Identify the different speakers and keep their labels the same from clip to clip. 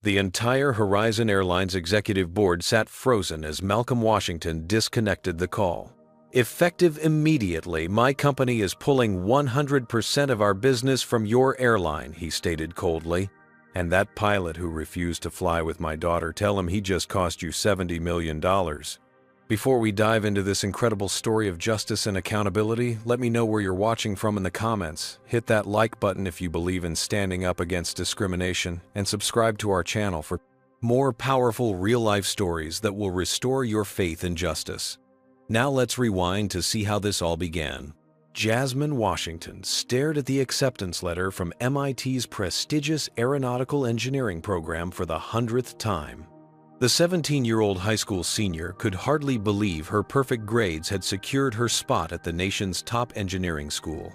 Speaker 1: The entire Horizon Airlines executive board sat frozen as Malcolm Washington disconnected the call. "Effective immediately, my company is pulling 100% of our business from your airline," he stated coldly. "And that pilot who refused to fly with my daughter, tell him he just cost you $70 million. Before we dive into this incredible story of justice and accountability, let me know where you're watching from in the comments. Hit that like button if you believe in standing up against discrimination, and subscribe to our channel for more powerful real-life stories that will restore your faith in justice. Now let's rewind to see how this all began. Jasmine Washington stared at the acceptance letter from MIT's prestigious aeronautical engineering program for the 100th time. The 17-year-old high school senior could hardly believe her perfect grades had secured her spot at the nation's top engineering school.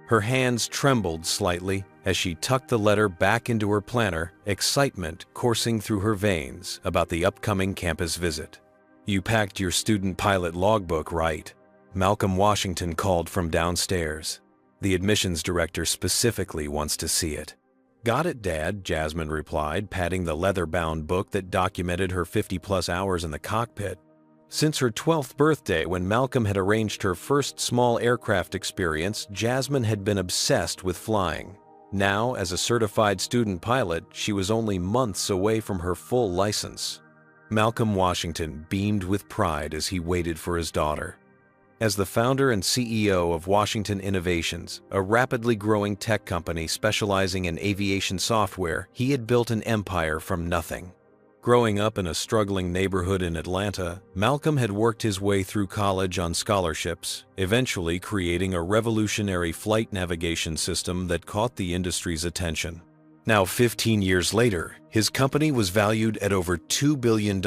Speaker 1: Her hands trembled slightly as she tucked the letter back into her planner, excitement coursing through her veins about the upcoming campus visit. "You packed your student pilot logbook, right?" Malcolm Washington called from downstairs. "The admissions director specifically wants to see it." "Got it, Dad," Jasmine replied, patting the leather-bound book that documented her 50-plus hours in the cockpit. Since her 12th birthday, when Malcolm had arranged her first small aircraft experience, Jasmine had been obsessed with flying. Now, as a certified student pilot, she was only months away from her full license. Malcolm Washington beamed with pride as he waited for his daughter. As the founder and CEO of Washington Innovations, a rapidly growing tech company specializing in aviation software, he had built an empire from nothing. Growing up in a struggling neighborhood in Atlanta, Malcolm had worked his way through college on scholarships, eventually creating a revolutionary flight navigation system that caught the industry's attention. Now, 15 years later, his company was valued at over $2 billion,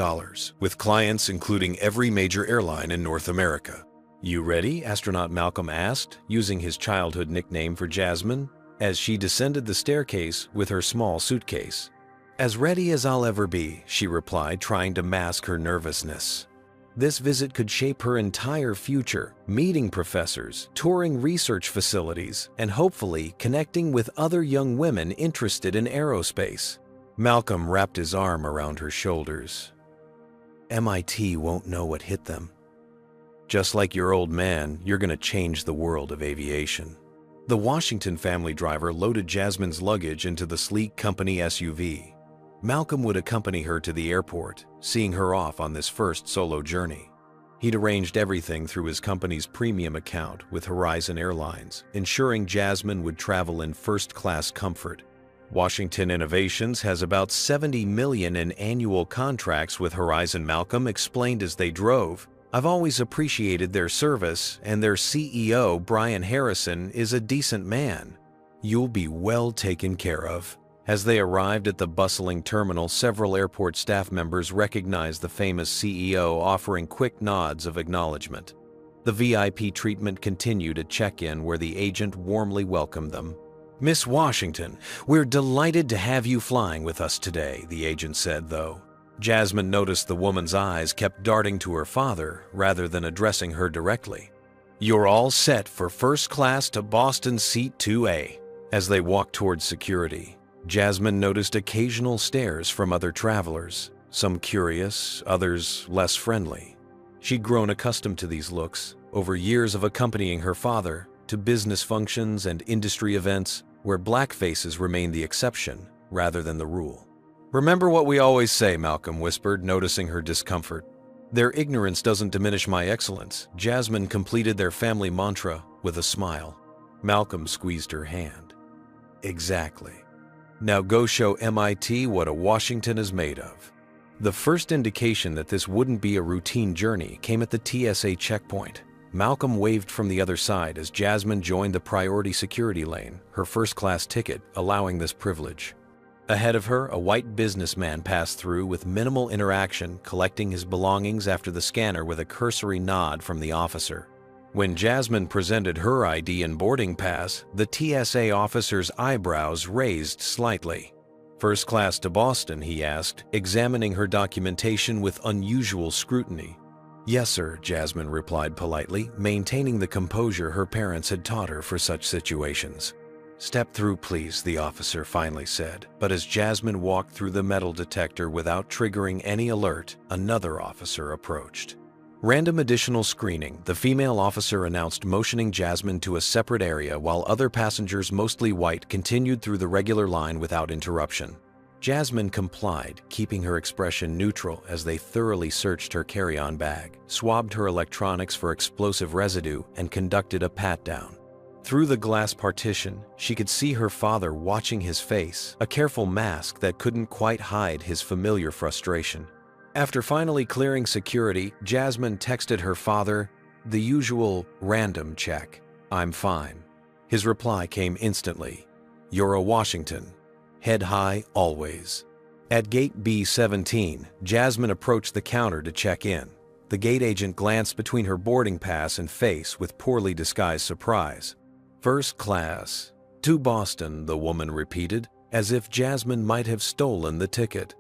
Speaker 1: with clients including every major airline in North America. "You ready?" astronaut Malcolm asked, using his childhood nickname for Jasmine, as she descended the staircase with her small suitcase. "As ready as I'll ever be," she replied, trying to mask her nervousness. This visit could shape her entire future, meeting professors, touring research facilities, and hopefully connecting with other young women interested in aerospace. Malcolm wrapped his arm around her shoulders. "MIT won't know what hit them. Just like your old man, you're going to change the world of aviation." The Washington family driver loaded Jasmine's luggage into the sleek company SUV. Malcolm would accompany her to the airport, seeing her off on this first solo journey. He'd arranged everything through his company's premium account with Horizon Airlines, ensuring Jasmine would travel in first-class comfort. Washington Innovations has about $70 million in annual contracts with Horizon, Malcolm explained as they drove. "I've always appreciated their service, and their CEO, Brian Harrison, is a decent man. You'll be well taken care of." As they arrived at the bustling terminal, several airport staff members recognized the famous CEO, offering quick nods of acknowledgement. The VIP treatment continued at check-in, where the agent warmly welcomed them. "Miss Washington, we're delighted to have you flying with us today," the agent said, though. Jasmine noticed the woman's eyes kept darting to her father rather than addressing her directly. "You're all set for first class to Boston Seat 2A." As they walked towards security, Jasmine noticed occasional stares from other travelers, some curious, others less friendly. She'd grown accustomed to these looks over years of accompanying her father to business functions and industry events where black faces remained the exception rather than the rule. "Remember what we always say," Malcolm whispered, noticing her discomfort. "Their ignorance doesn't diminish my excellence." Jasmine completed their family mantra with a smile. Malcolm squeezed her hand. "Exactly. Now go show MIT what a Washington is made of." The first indication that this wouldn't be a routine journey came at the TSA checkpoint. Malcolm waved from the other side as Jasmine joined the priority security lane, her first-class ticket allowing this privilege. Ahead of her, a white businessman passed through with minimal interaction, collecting his belongings after the scanner with a cursory nod from the officer. When Jasmine presented her ID and boarding pass, the TSA officer's eyebrows raised slightly. "First class to Boston?" he asked, examining her documentation with unusual scrutiny. "Yes, sir," Jasmine replied politely, maintaining the composure her parents had taught her for such situations. "Step through, please," the officer finally said. But as Jasmine walked through the metal detector without triggering any alert, another officer approached. Random additional screening, the female officer announced, motioning Jasmine to a separate area while other passengers, mostly white, continued through the regular line without interruption. Jasmine complied, keeping her expression neutral as they thoroughly searched her carry-on bag, swabbed her electronics for explosive residue, and conducted a pat-down. Through the glass partition, she could see her father watching his face, a careful mask that couldn't quite hide his familiar frustration. After finally clearing security, Jasmine texted her father the usual random check, "I'm fine." His reply came instantly, "You're a Washington. Head high always." At gate B17, Jasmine approached the counter to check in. The gate agent glanced between her boarding pass and face with poorly disguised surprise. "First class. To Boston," the woman repeated, as if Jasmine might have stolen the ticket.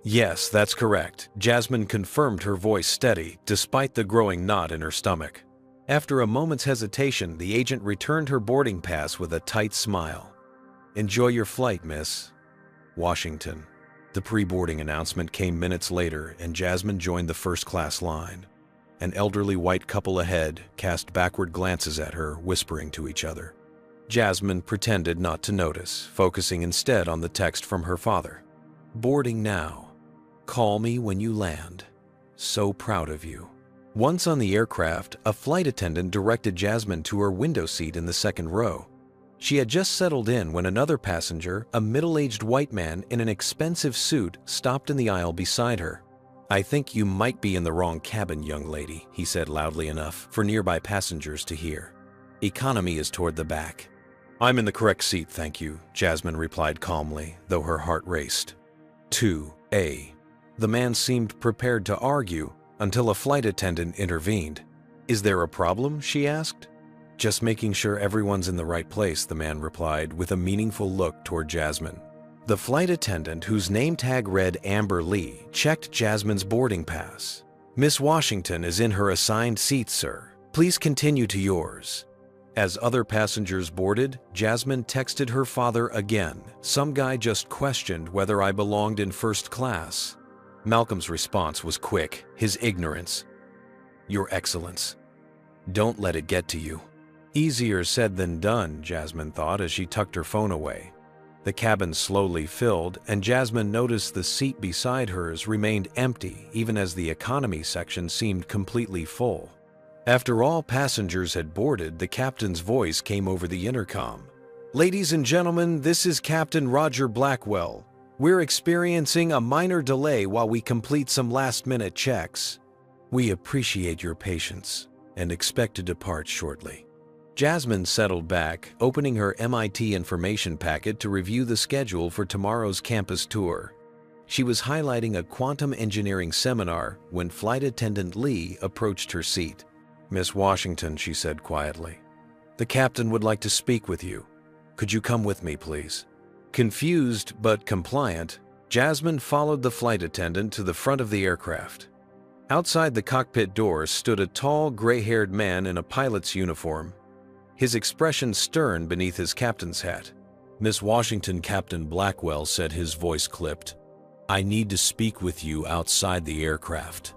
Speaker 1: "Yes, that's correct," Jasmine confirmed, her voice steady, despite the growing knot in her stomach. After a moment's hesitation, the agent returned her boarding pass with a tight smile. "Enjoy your flight, miss. Washington." The pre-boarding announcement came minutes later, and Jasmine joined the first-class line. An elderly white couple ahead cast backward glances at her, whispering to each other. Jasmine pretended not to notice, focusing instead on the text from her father. "Boarding now. Call me when you land. So proud of you." Once on the aircraft, a flight attendant directed Jasmine to her window seat in the second row. She had just settled in when another passenger, a middle-aged white man in an expensive suit, stopped in the aisle beside her. "I think you might be in the wrong cabin, young lady," he said loudly enough for nearby passengers to hear. "Economy is toward the back." "I'm in the correct seat, thank you," Jasmine replied calmly, though her heart raced. 2A. The man seemed prepared to argue until a flight attendant intervened. "Is there a problem?" she asked. "Just making sure everyone's in the right place," the man replied with a meaningful look toward Jasmine. The flight attendant, whose name tag read Amber Lee, checked Jasmine's boarding pass. "Miss Washington is in her assigned seat, sir. Please continue to yours." As other passengers boarded, Jasmine texted her father again. "Some guy just questioned whether I belonged in first class." Malcolm's response was quick, his ignorance. "Your Excellence. Don't let it get to you." Easier said than done, Jasmine thought as she tucked her phone away. The cabin slowly filled, and Jasmine noticed the seat beside hers remained empty even as the economy section seemed completely full. After all passengers had boarded, the captain's voice came over the intercom. "Ladies and gentlemen, this is Captain Roger Blackwell. We're experiencing a minor delay while we complete some last-minute checks. We appreciate your patience and expect to depart shortly." Jasmine settled back, opening her MIT information packet to review the schedule for tomorrow's campus tour. She was highlighting a quantum engineering seminar when Flight Attendant Lee approached her seat. "Miss Washington," she said quietly, "the captain would like to speak with you. Could you come with me, please?" Confused but compliant, Jasmine followed the flight attendant to the front of the aircraft. Outside the cockpit doors stood a tall, gray-haired man in a pilot's uniform, his expression stern beneath his captain's hat. "Miss Washington," Captain Blackwell said, his voice clipped. "I need to speak with you outside the aircraft."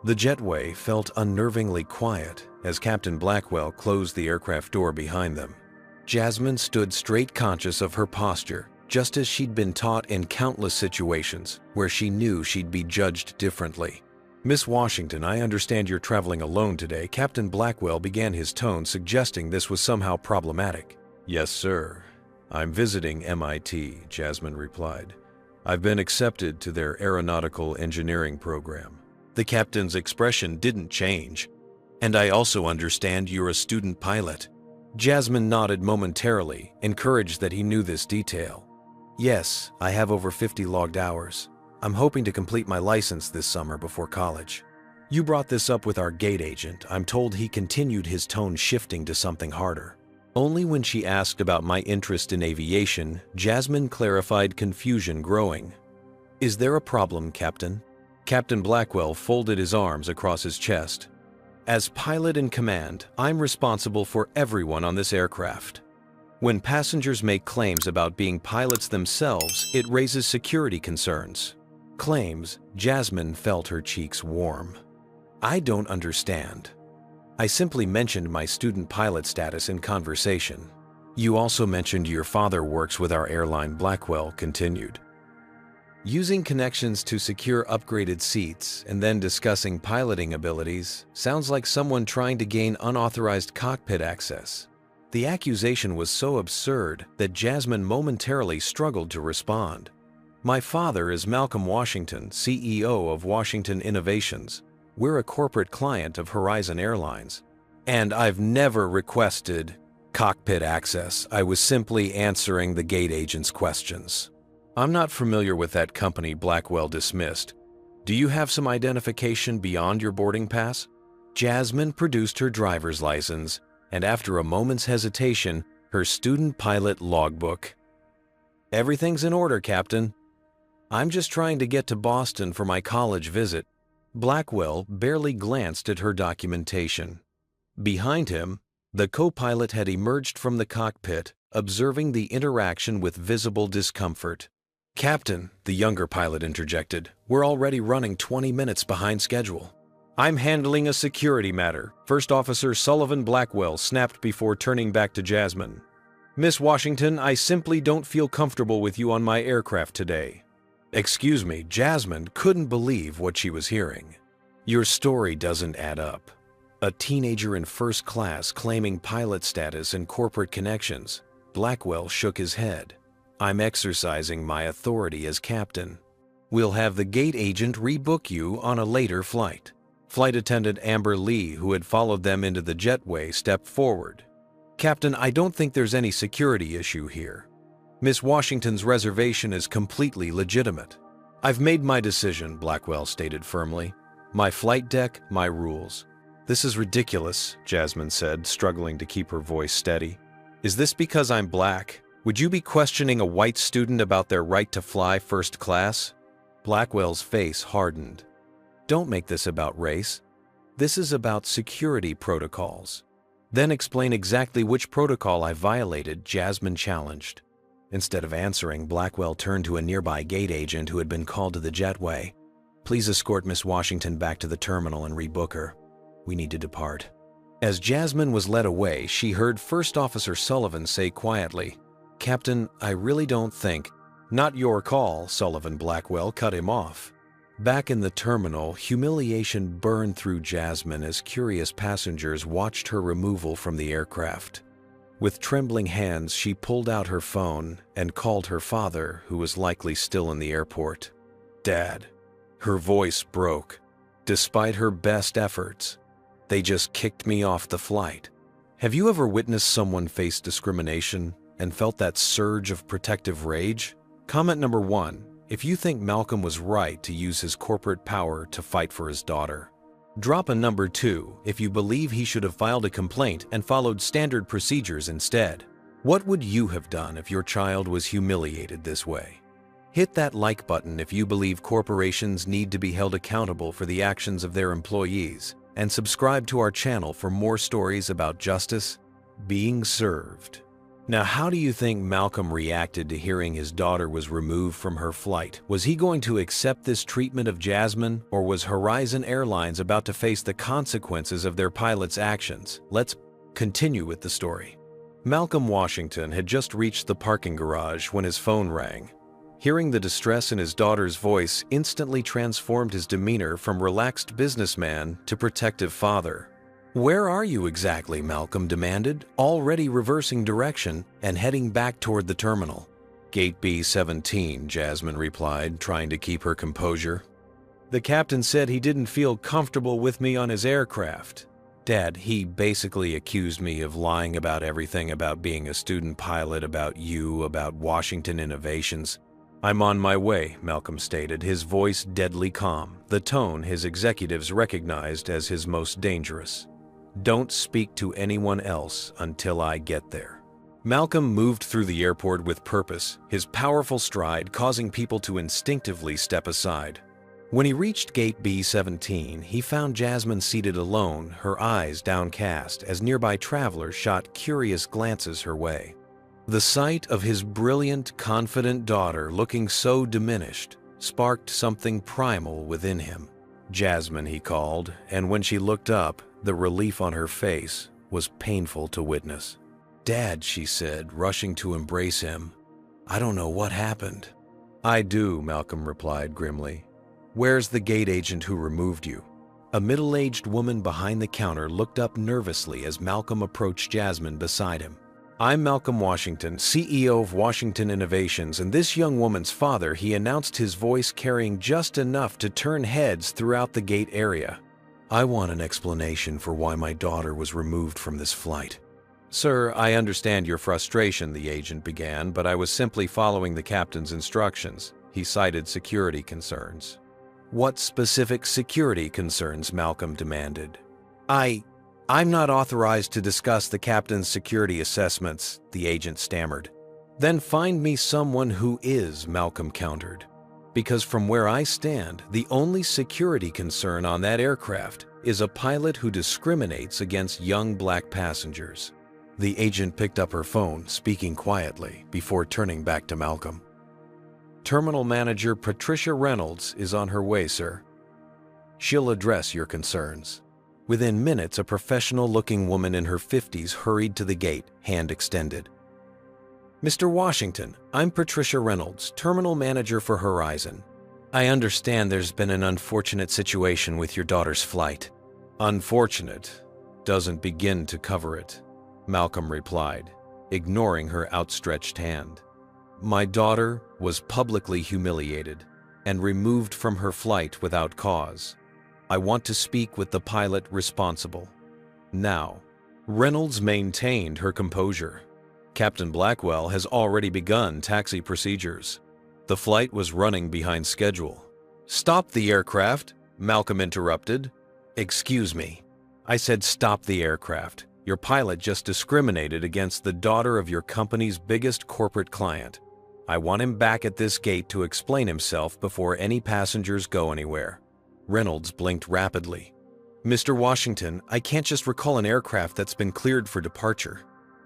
Speaker 1: The jetway felt unnervingly quiet as Captain Blackwell closed the aircraft door behind them. Jasmine stood straight, conscious of her posture, just as she'd been taught in countless situations where she knew she'd be judged differently. "Miss Washington, I understand you're traveling alone today." Captain Blackwell began, his tone suggesting this was somehow problematic. "Yes, sir. I'm visiting MIT," Jasmine replied. "I've been accepted to their aeronautical engineering program." The captain's expression didn't change. "And I also understand you're a student pilot." Jasmine nodded momentarily, encouraged that he knew this detail. "Yes, I have over 50 logged hours. I'm hoping to complete my license this summer before college." "You brought this up with our gate agent," I'm told he continued, his tone shifting to something harder. Only when she asked about my interest in aviation, Jasmine clarified, confusion growing. "Is there a problem, Captain?" Captain Blackwell folded his arms across his chest. "As pilot in command, I'm responsible for everyone on this aircraft. When passengers make claims about being pilots themselves, it raises security concerns. Claims, Jasmine felt her cheeks warm. I don't understand. I simply mentioned my student pilot status in conversation. You also mentioned your father works with our airline. Blackwell continued. Using connections to secure upgraded seats and then discussing piloting abilities sounds like someone trying to gain unauthorized cockpit access. The accusation was so absurd that Jasmine momentarily struggled to respond. My father is Malcolm Washington, CEO of Washington Innovations. We're a corporate client of Horizon Airlines. And I've never requested cockpit access. I was simply answering the gate agent's questions. I'm not familiar with that company. Blackwell dismissed. Do you have some identification beyond your boarding pass? Jasmine produced her driver's license, and after a moment's hesitation, her student pilot logbook. Everything's in order, Captain. I'm just trying to get to Boston for my college visit. Blackwell barely glanced at her documentation. Behind him, the co-pilot had emerged from the cockpit, observing the interaction with visible discomfort. Captain, the younger pilot interjected, we're already running 20 minutes behind schedule. I'm handling a security matter, First Officer Sullivan Blackwell snapped before turning back to Jasmine. Miss Washington, I simply don't feel comfortable with you on my aircraft today. Excuse me, Jasmine couldn't believe what she was hearing. Your story doesn't add up. A teenager in first class claiming pilot status and corporate connections. Blackwell shook his head. I'm exercising my authority as captain. We'll have the gate agent rebook you on a later flight. Flight attendant Amber Lee, who had followed them into the jetway, stepped forward. Captain, I don't think there's any security issue here. Miss Washington's reservation is completely legitimate. I've made my decision, Blackwell stated firmly. My flight deck, my rules. This is ridiculous, Jasmine said, struggling to keep her voice steady. Is this because I'm black? Would you be questioning a white student about their right to fly first class? Blackwell's face hardened. Don't make this about race. This is about security protocols. Then explain exactly which protocol I violated, Jasmine challenged. Instead of answering, Blackwell turned to a nearby gate agent who had been called to the jetway. Please escort Miss Washington back to the terminal and rebook her. We need to depart. As Jasmine was led away, she heard First Officer Sullivan say quietly, Captain, I really don't think. Not your call, Sullivan. Blackwell cut him off. Back in the terminal, humiliation burned through Jasmine as curious passengers watched her removal from the aircraft. With trembling hands, she pulled out her phone and called her father, who was likely still in the airport. Dad. Her voice broke. Despite her best efforts, they just kicked me off the flight. Have you ever witnessed someone face discrimination and felt that surge of protective rage? Comment number 1. If you think Malcolm was right to use his corporate power to fight for his daughter. Drop a number 2 if you believe he should have filed a complaint and followed standard procedures instead. What would you have done if your child was humiliated this way? Hit that like button if you believe corporations need to be held accountable for the actions of their employees, and subscribe to our channel for more stories about justice being served. Now, how do you think Malcolm reacted to hearing his daughter was removed from her flight? Was he going to accept this treatment of Jasmine, or was Horizon Airlines about to face the consequences of their pilot's actions? Let's continue with the story. Malcolm Washington had just reached the parking garage when his phone rang. Hearing the distress in his daughter's voice instantly transformed his demeanor from relaxed businessman to protective father. Where are you exactly? Malcolm demanded, already reversing direction and heading back toward the terminal. Gate B-17, Jasmine replied, trying to keep her composure. The captain said he didn't feel comfortable with me on his aircraft. Dad, he basically accused me of lying about everything, about being a student pilot, about you, about Washington Innovations. I'm on my way, Malcolm stated, his voice deadly calm, the tone his executives recognized as his most dangerous. Don't speak to anyone else until I get there. Malcolm moved through the airport with purpose, his powerful stride causing people to instinctively step aside. When he reached Gate B-17, he found Jasmine seated alone, her eyes downcast as nearby travelers shot curious glances her way. The sight of his brilliant, confident daughter looking so diminished sparked something primal within him. Jasmine, he called, and when she looked up, the relief on her face was painful to witness. "Dad," she said, rushing to embrace him. "I don't know what happened." "I do," Malcolm replied grimly. "Where's the gate agent who removed you?" A middle-aged woman behind the counter looked up nervously as Malcolm approached Jasmine beside him. "I'm Malcolm Washington, CEO of Washington Innovations, and this young woman's father," he announced, his voice carrying just enough to turn heads throughout the gate area. "I want an explanation for why my daughter was removed from this flight." "Sir, I understand your frustration," the agent began, "but I was simply following the captain's instructions." He cited security concerns. "What specific security concerns?" Malcolm demanded. I'm not authorized to discuss the captain's security assessments," the agent stammered. "Then find me someone who is," Malcolm countered. "Because from where I stand, the only security concern on that aircraft is a pilot who discriminates against young black passengers." The agent picked up her phone, speaking quietly, before turning back to Malcolm. "Terminal Manager Patricia Reynolds is on her way, sir. She'll address your concerns." Within minutes, a professional-looking woman in her 50s hurried to the gate, hand extended. "Mr. Washington, I'm Patricia Reynolds, Terminal Manager for Horizon. I understand there's been an unfortunate situation with your daughter's flight." "Unfortunate doesn't begin to cover it," Malcolm replied, ignoring her outstretched hand. "My daughter was publicly humiliated and removed from her flight without cause. I want to speak with the pilot responsible. Now." Reynolds maintained her composure. "Captain Blackwell has already begun taxi procedures. The flight was running behind schedule." "Stop the aircraft," Malcolm interrupted. "Excuse me. I said stop the aircraft. Your pilot just discriminated against the daughter of your company's biggest corporate client. I want him back at this gate to explain himself before any passengers go anywhere." Reynolds blinked rapidly. "Mr. Washington, I can't just recall an aircraft that's been cleared for departure."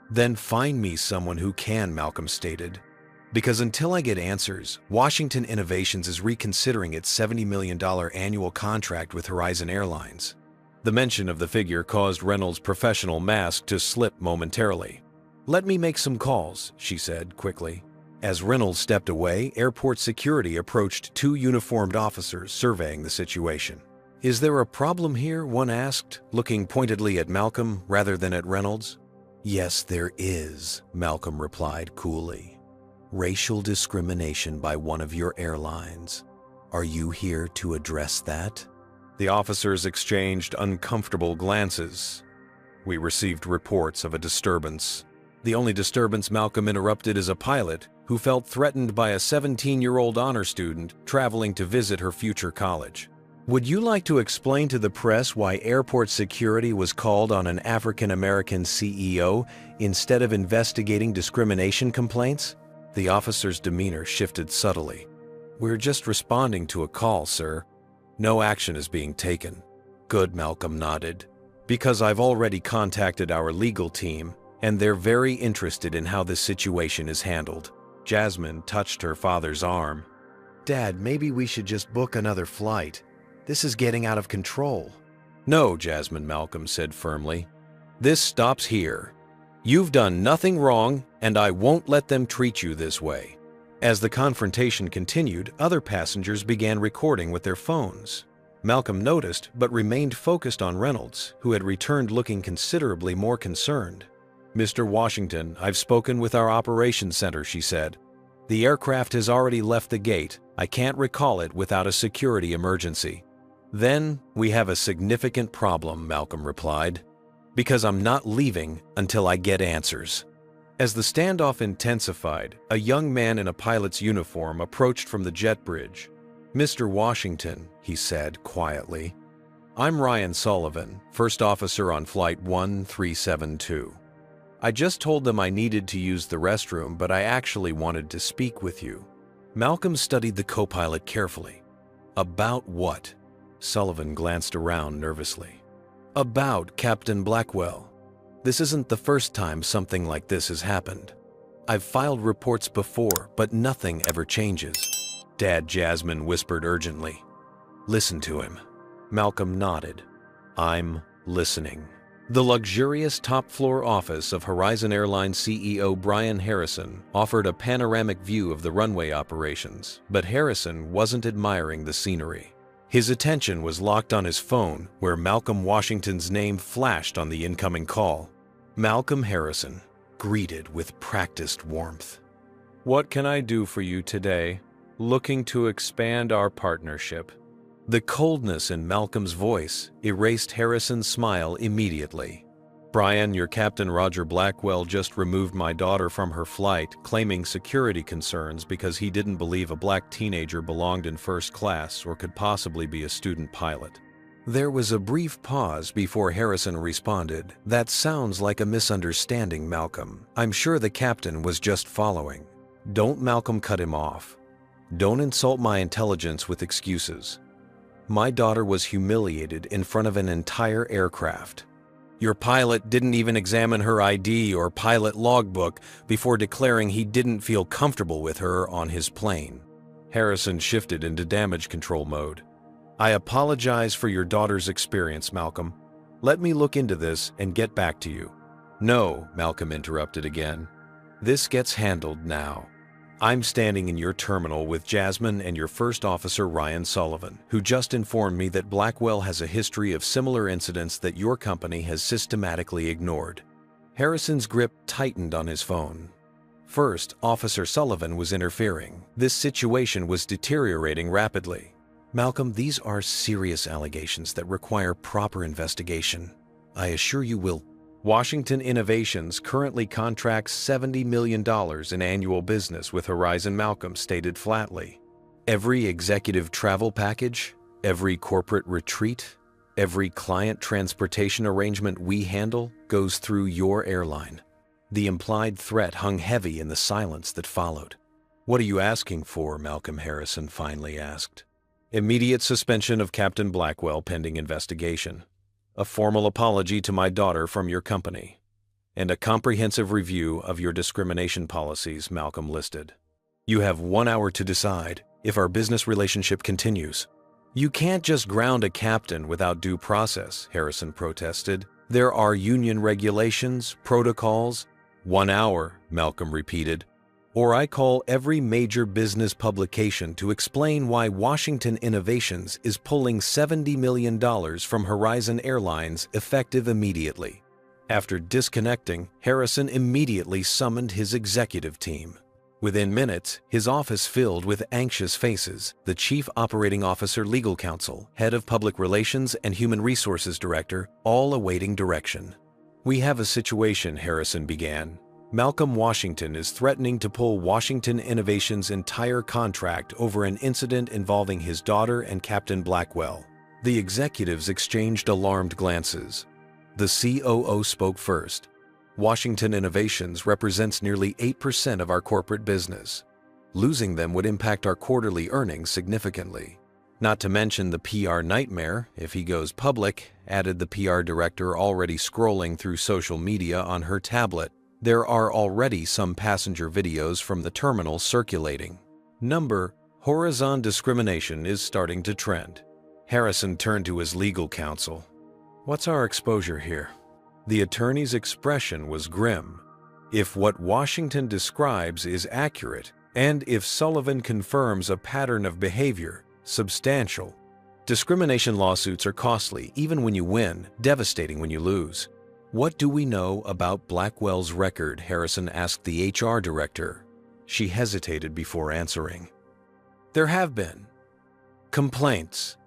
Speaker 1: "Then find me someone who can," Malcolm stated. "Because until I get answers, Washington Innovations is reconsidering its $70 million annual contract with Horizon Airlines." The mention of the figure caused Reynolds' professional mask to slip momentarily. "Let me make some calls," she said quickly. As Reynolds stepped away, airport security approached two uniformed officers surveying the situation. "Is there a problem here?" one asked, looking pointedly at Malcolm rather than at Reynolds. "Yes, there is," Malcolm replied coolly. "Racial discrimination by one of your airlines. Are you here to address that?" The officers exchanged uncomfortable glances. "We received reports of a disturbance." The only disturbance, Malcolm interrupted, is a pilot who felt threatened by a 17-year-old honor student traveling to visit her future college. "Would you like to explain to the press why airport security was called on an African-American CEO instead of investigating discrimination complaints?" The officer's demeanor shifted subtly. "We're just responding to a call, sir. No action is being taken." "Good," Malcolm nodded. "Because I've already contacted our legal team, and they're very interested in how this situation is handled." Jasmine touched her father's arm. "Dad, maybe we should just book another flight. This is getting out of control." "No, Jasmine," Malcolm said firmly. "This stops here. You've done nothing wrong, and I won't let them treat you this way." As the confrontation continued, other passengers began recording with their phones. Malcolm noticed, but remained focused on Reynolds, who had returned looking considerably more concerned. "Mr. Washington, I've spoken with our operations center," she said. "The aircraft has already left the gate. I can't recall it without a security emergency." "Then we have a significant problem," Malcolm replied, "because I'm not leaving until I get answers." As the standoff intensified, a young man in a pilot's uniform approached from the jet bridge. "Mr. Washington," he said quietly, "I'm Ryan Sullivan, first officer on Flight 1372. I just told them I needed to use the restroom, but I actually wanted to speak with you." Malcolm studied the co-pilot carefully. "About what?" Sullivan glanced around nervously. "About Captain Blackwell. This isn't the first time something like this has happened." I've filed reports before, but nothing ever changes. Dad, Jasmine whispered urgently. Listen to him. Malcolm nodded. I'm listening. The luxurious top-floor office of Horizon Airline CEO Brian Harrison offered a panoramic view of the runway operations, but Harrison wasn't admiring the scenery. His attention was locked on his phone, where Malcolm Washington's name flashed on the incoming call. Malcolm Harrison, greeted with practiced warmth. What can I do for you today? Looking to expand our partnership. The coldness in Malcolm's voice erased Harrison's smile immediately. Brian, your Captain Roger Blackwell just removed my daughter from her flight, claiming security concerns because he didn't believe a black teenager belonged in first class or could possibly be a student pilot. There was a brief pause before Harrison responded. That sounds like a misunderstanding, Malcolm. I'm sure the captain was just following. Don't, Malcolm cut him off. Don't insult my intelligence with excuses. My daughter was humiliated in front of an entire aircraft. Your pilot didn't even examine her ID or pilot logbook before declaring he didn't feel comfortable with her on his plane. Harrison shifted into damage control mode. I apologize for your daughter's experience, Malcolm. Let me look into this and get back to you. No, Malcolm interrupted again. This gets handled now. I'm standing in your terminal with Jasmine and your first officer, Ryan Sullivan, who just informed me that Blackwell has a history of similar incidents that your company has systematically ignored. Harrison's grip tightened on his phone. First, Officer Sullivan was interfering. This situation was deteriorating rapidly. Malcolm, these are serious allegations that require proper investigation. I assure you will. Washington Innovations currently contracts $70 million in annual business with Horizon, Malcolm stated flatly. Every executive travel package, every corporate retreat, every client transportation arrangement we handle goes through your airline. The implied threat hung heavy in the silence that followed. What are you asking for? Malcolm Harrison finally asked. Immediate suspension of Captain Blackwell pending investigation. A formal apology to my daughter from your company, and a comprehensive review of your discrimination policies, Malcolm listed. You have 1 hour to decide if our business relationship continues. You can't just ground a captain without due process, Harrison protested. There are union regulations, protocols. 1 hour, Malcolm repeated. Or I call every major business publication to explain why Washington Innovations is pulling $70 million from Horizon Airlines effective immediately. After disconnecting, Harrison immediately summoned his executive team. Within minutes, his office filled with anxious faces, the Chief Operating Officer, Legal Counsel, Head of Public Relations, and Human Resources Director, all awaiting direction. We have a situation, Harrison began. Malcolm Washington is threatening to pull Washington Innovations' entire contract over an incident involving his daughter and Captain Blackwell. The executives exchanged alarmed glances. The COO spoke first. Washington Innovations represents nearly 8% of our corporate business. Losing them would impact our quarterly earnings significantly. Not to mention the PR nightmare if he goes public, added the PR director, already scrolling through social media on her tablet. There are already some passenger videos from the terminal circulating. Horizon discrimination is starting to trend. Harrison turned to his legal counsel. What's our exposure here? The attorney's expression was grim. If what Washington describes is accurate, and if Sullivan confirms a pattern of behavior, substantial. Discrimination lawsuits are costly even when you win, devastating when you lose. What do we know about Blackwell's record? Harrison asked the HR director. She hesitated before answering. There have been complaints.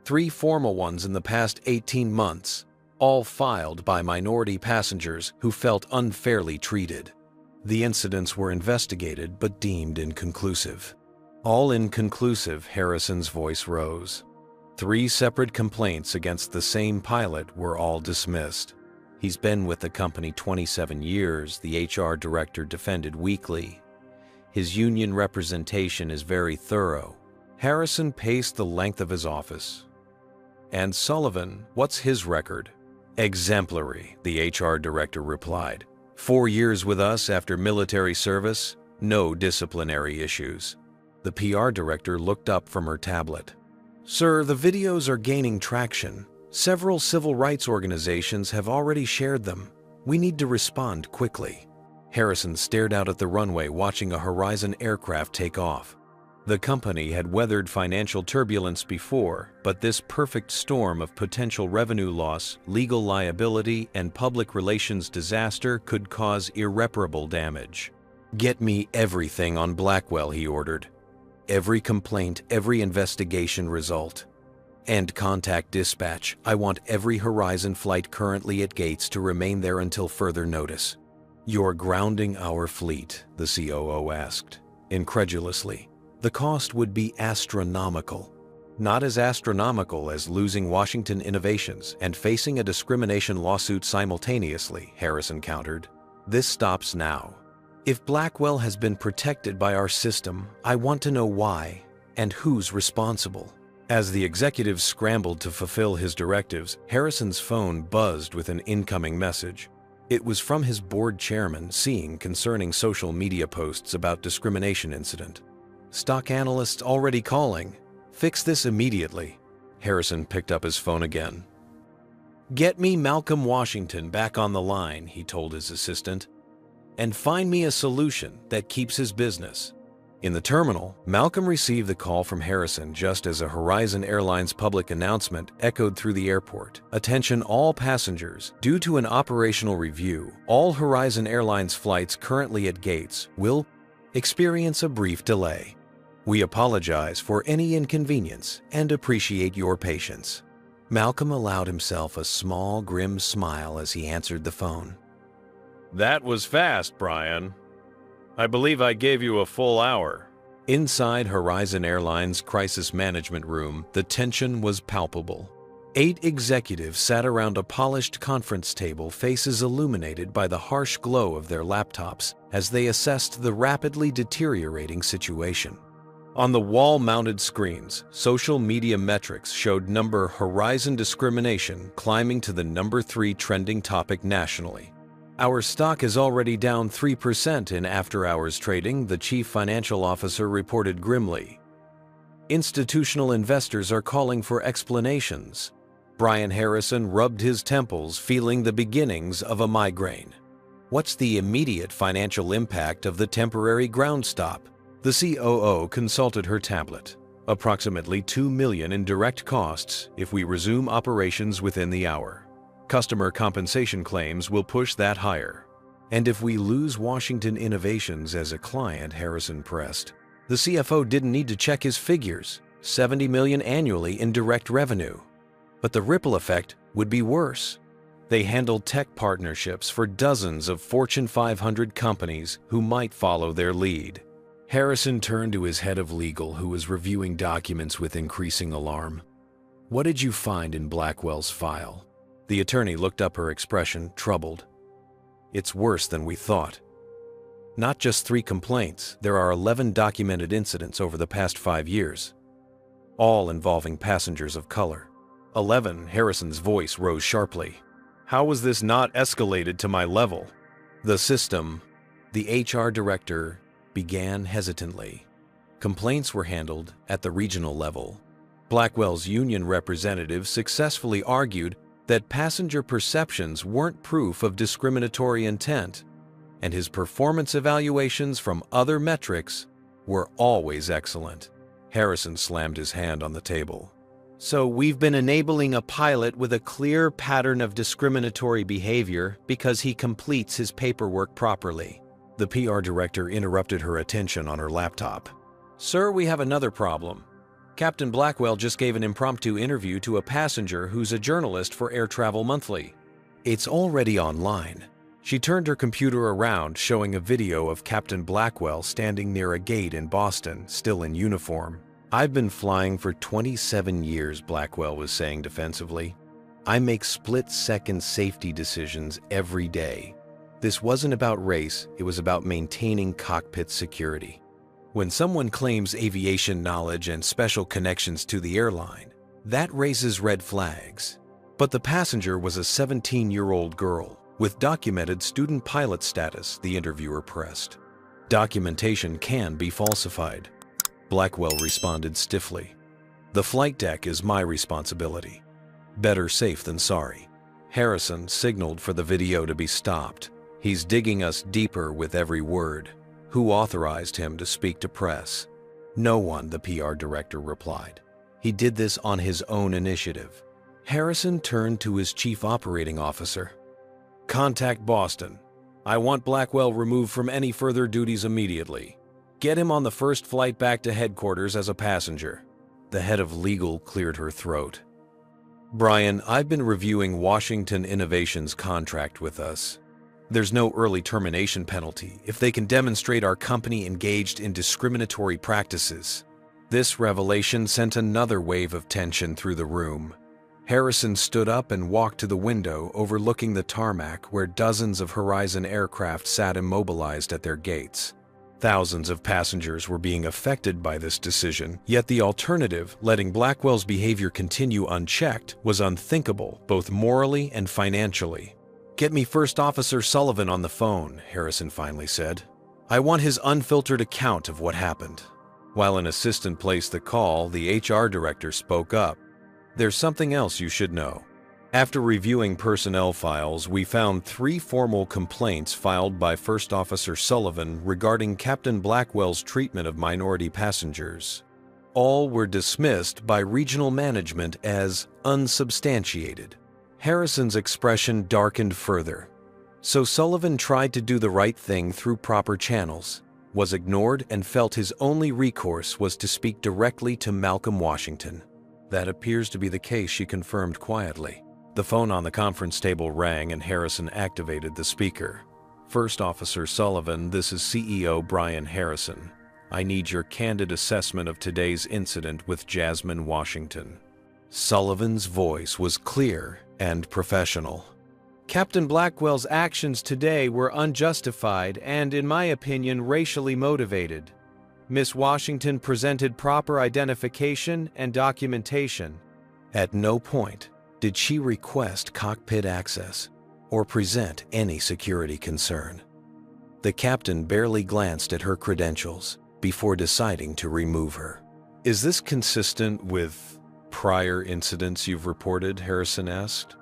Speaker 1: 3 formal ones in the past 18 months, all filed by minority passengers who felt unfairly treated. The incidents were investigated but deemed inconclusive. All inconclusive, Harrison's voice rose. 3 separate complaints against the same pilot were all dismissed. He's been with the company 27 years, the HR director defended weakly. His union representation is very thorough. Harrison paced the length of his office. And Sullivan, what's his record? Exemplary, the HR director replied. 4 years with us after military service, no disciplinary issues. The PR director looked up from her tablet. Sir, the videos are gaining traction. Several civil rights organizations have already shared them. We need to respond quickly. Harrison stared out at the runway, watching a Horizon aircraft take off. The company had weathered financial turbulence before, but this perfect storm of potential revenue loss, legal liability, and public relations disaster could cause irreparable damage. "Get me everything on Blackwell," he ordered. "Every complaint, every investigation result. And contact dispatch. I want every Horizon flight currently at gates to remain there until further notice." "You're grounding our fleet?" the COO asked, incredulously. "The cost would be astronomical." "Not as astronomical as losing Washington Innovations and facing a discrimination lawsuit simultaneously," Harrison countered. "This stops now. If Blackwell has been protected by our system, I want to know why and who's responsible." As the executive scrambled to fulfill his directives, Harrison's phone buzzed with an incoming message. It was from his board chairman, seeing concerning social media posts about discrimination incident. "Stock analysts already calling. Fix this immediately." Harrison picked up his phone again. "Get me Malcolm Washington back on the line," he told his assistant, "and find me a solution that keeps his business." In the terminal, Malcolm received the call from Harrison just as a Horizon Airlines public announcement echoed through the airport. "Attention all passengers. Due to an operational review, all Horizon Airlines flights currently at gates will experience a brief delay. We apologize for any inconvenience and appreciate your patience." Malcolm allowed himself a small, grim smile as he answered the phone. "That was fast, Brian. I believe I gave you a full hour." Inside Horizon Airlines' crisis management room, the tension was palpable. 8 executives sat around a polished conference table, faces illuminated by the harsh glow of their laptops as they assessed the rapidly deteriorating situation. On the wall-mounted screens, social media metrics showed number Horizon discrimination climbing to the number 3 trending topic nationally. "Our stock is already down 3% in after-hours trading," the chief financial officer reported grimly. "Institutional investors are calling for explanations." Brian Harrison rubbed his temples, feeling the beginnings of a migraine. "What's the immediate financial impact of the temporary ground stop?" The COO consulted her tablet. "Approximately $2 million in direct costs if we resume operations within the hour. Customer compensation claims will push that higher. And if we lose Washington Innovations as a client," Harrison pressed. The CFO didn't need to check his figures. $70 million annually in direct revenue. But the ripple effect would be worse. They handled tech partnerships for dozens of Fortune 500 companies who might follow their lead. Harrison turned to his head of legal, who was reviewing documents with increasing alarm. "What did you find in Blackwell's file?" The attorney looked up, her expression troubled. "It's worse than we thought. Not just 3 complaints, there are 11 documented incidents over the past 5 years, all involving passengers of color." 11, Harrison's voice rose sharply. "How was this not escalated to my level?" "The system," the HR director began hesitantly. "Complaints were handled at the regional level." Blackwell's union representative successfully argued that passenger perceptions weren't proof of discriminatory intent, and his performance evaluations from other metrics were always excellent. Harrison slammed his hand on the table. "So we've been enabling a pilot with a clear pattern of discriminatory behavior because he completes his paperwork properly." The PR director interrupted her attention on her laptop. "Sir, we have another problem. Captain Blackwell just gave an impromptu interview to a passenger who's a journalist for Air Travel Monthly. It's already online." She turned her computer around, showing a video of Captain Blackwell standing near a gate in Boston, still in uniform. "I've been flying for 27 years, Blackwell was saying defensively. "I make split-second safety decisions every day. This wasn't about race, it was about maintaining cockpit security." When someone claims aviation knowledge and special connections to the airline, that raises red flags. But the passenger was a 17-year-old girl. With documented student pilot status, the interviewer pressed. Documentation can be falsified. Blackwell responded stiffly. The flight deck is my responsibility. Better safe than sorry. Harrison signaled for the video to be stopped. He's digging us deeper with every word. Who authorized him to speak to press? No one, the PR director replied. He did this on his own initiative. Harrison turned to his chief operating officer. Contact Boston. I want Blackwell removed from any further duties immediately. Get him on the first flight back to headquarters as a passenger. The head of legal cleared her throat. Brian, I've been reviewing Washington Innovation's contract with us. There's no early termination penalty if they can demonstrate our company engaged in discriminatory practices. This revelation sent another wave of tension through the room. Harrison stood up and walked to the window overlooking the tarmac where dozens of Horizon aircraft sat immobilized at their gates. Thousands of passengers were being affected by this decision, yet the alternative, letting Blackwell's behavior continue unchecked, was unthinkable both morally and financially. Get me First Officer Sullivan on the phone, Harrison finally said. I want his unfiltered account of what happened. While an assistant placed the call, the HR director spoke up. There's something else you should know. After reviewing personnel files, we found 3 formal complaints filed by First Officer Sullivan regarding Captain Blackwell's treatment of minority passengers. All were dismissed by regional management as unsubstantiated. Harrison's expression darkened further. So Sullivan tried to do the right thing through proper channels, was ignored, and felt his only recourse was to speak directly to Malcolm Washington. That appears to be the case, she confirmed quietly. The phone on the conference table rang and Harrison activated the speaker. First Officer Sullivan, this is CEO Brian Harrison. I need your candid assessment of today's incident with Jasmine Washington. Sullivan's voice was clear and professional. Captain Blackwell's actions today were unjustified and, in my opinion, racially motivated. Miss Washington presented proper identification and documentation. At no point did she request cockpit access or present any security concern. The captain barely glanced at her credentials before deciding to remove her. Is this consistent with prior incidents you've reported? Harrison asked.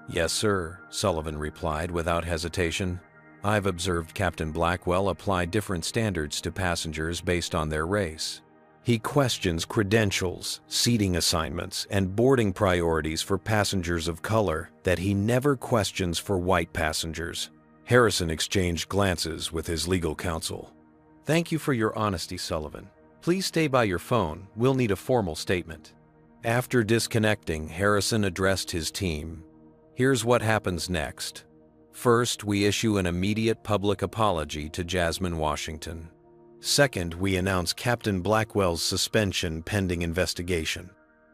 Speaker 1: Yes, sir, Sullivan replied without hesitation. I've observed Captain Blackwell apply different standards to passengers based on their race. He questions credentials, seating assignments, and boarding priorities for passengers of color that he never questions for white passengers. Harrison exchanged glances with his legal counsel. Thank you for your honesty, Sullivan. Please stay by your phone. We'll need a formal statement. After disconnecting, Harrison addressed his team. Here's what happens next. First, we issue an immediate public apology to Jasmine Washington. Second, we announce Captain Blackwell's suspension pending investigation.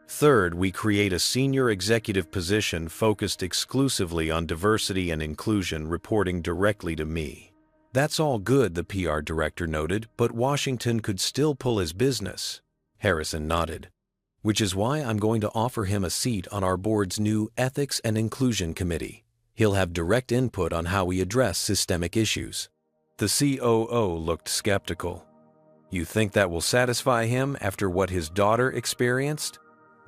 Speaker 1: Third, we create a senior executive position focused exclusively on diversity and inclusion, reporting directly to me. That's all good, the PR director noted, but Washington could still pull his business. Harrison nodded. Which is why I'm going to offer him a seat on our board's new Ethics and Inclusion Committee. He'll have direct input on how we address systemic issues. The COO looked skeptical. You think that will satisfy him after what his daughter experienced?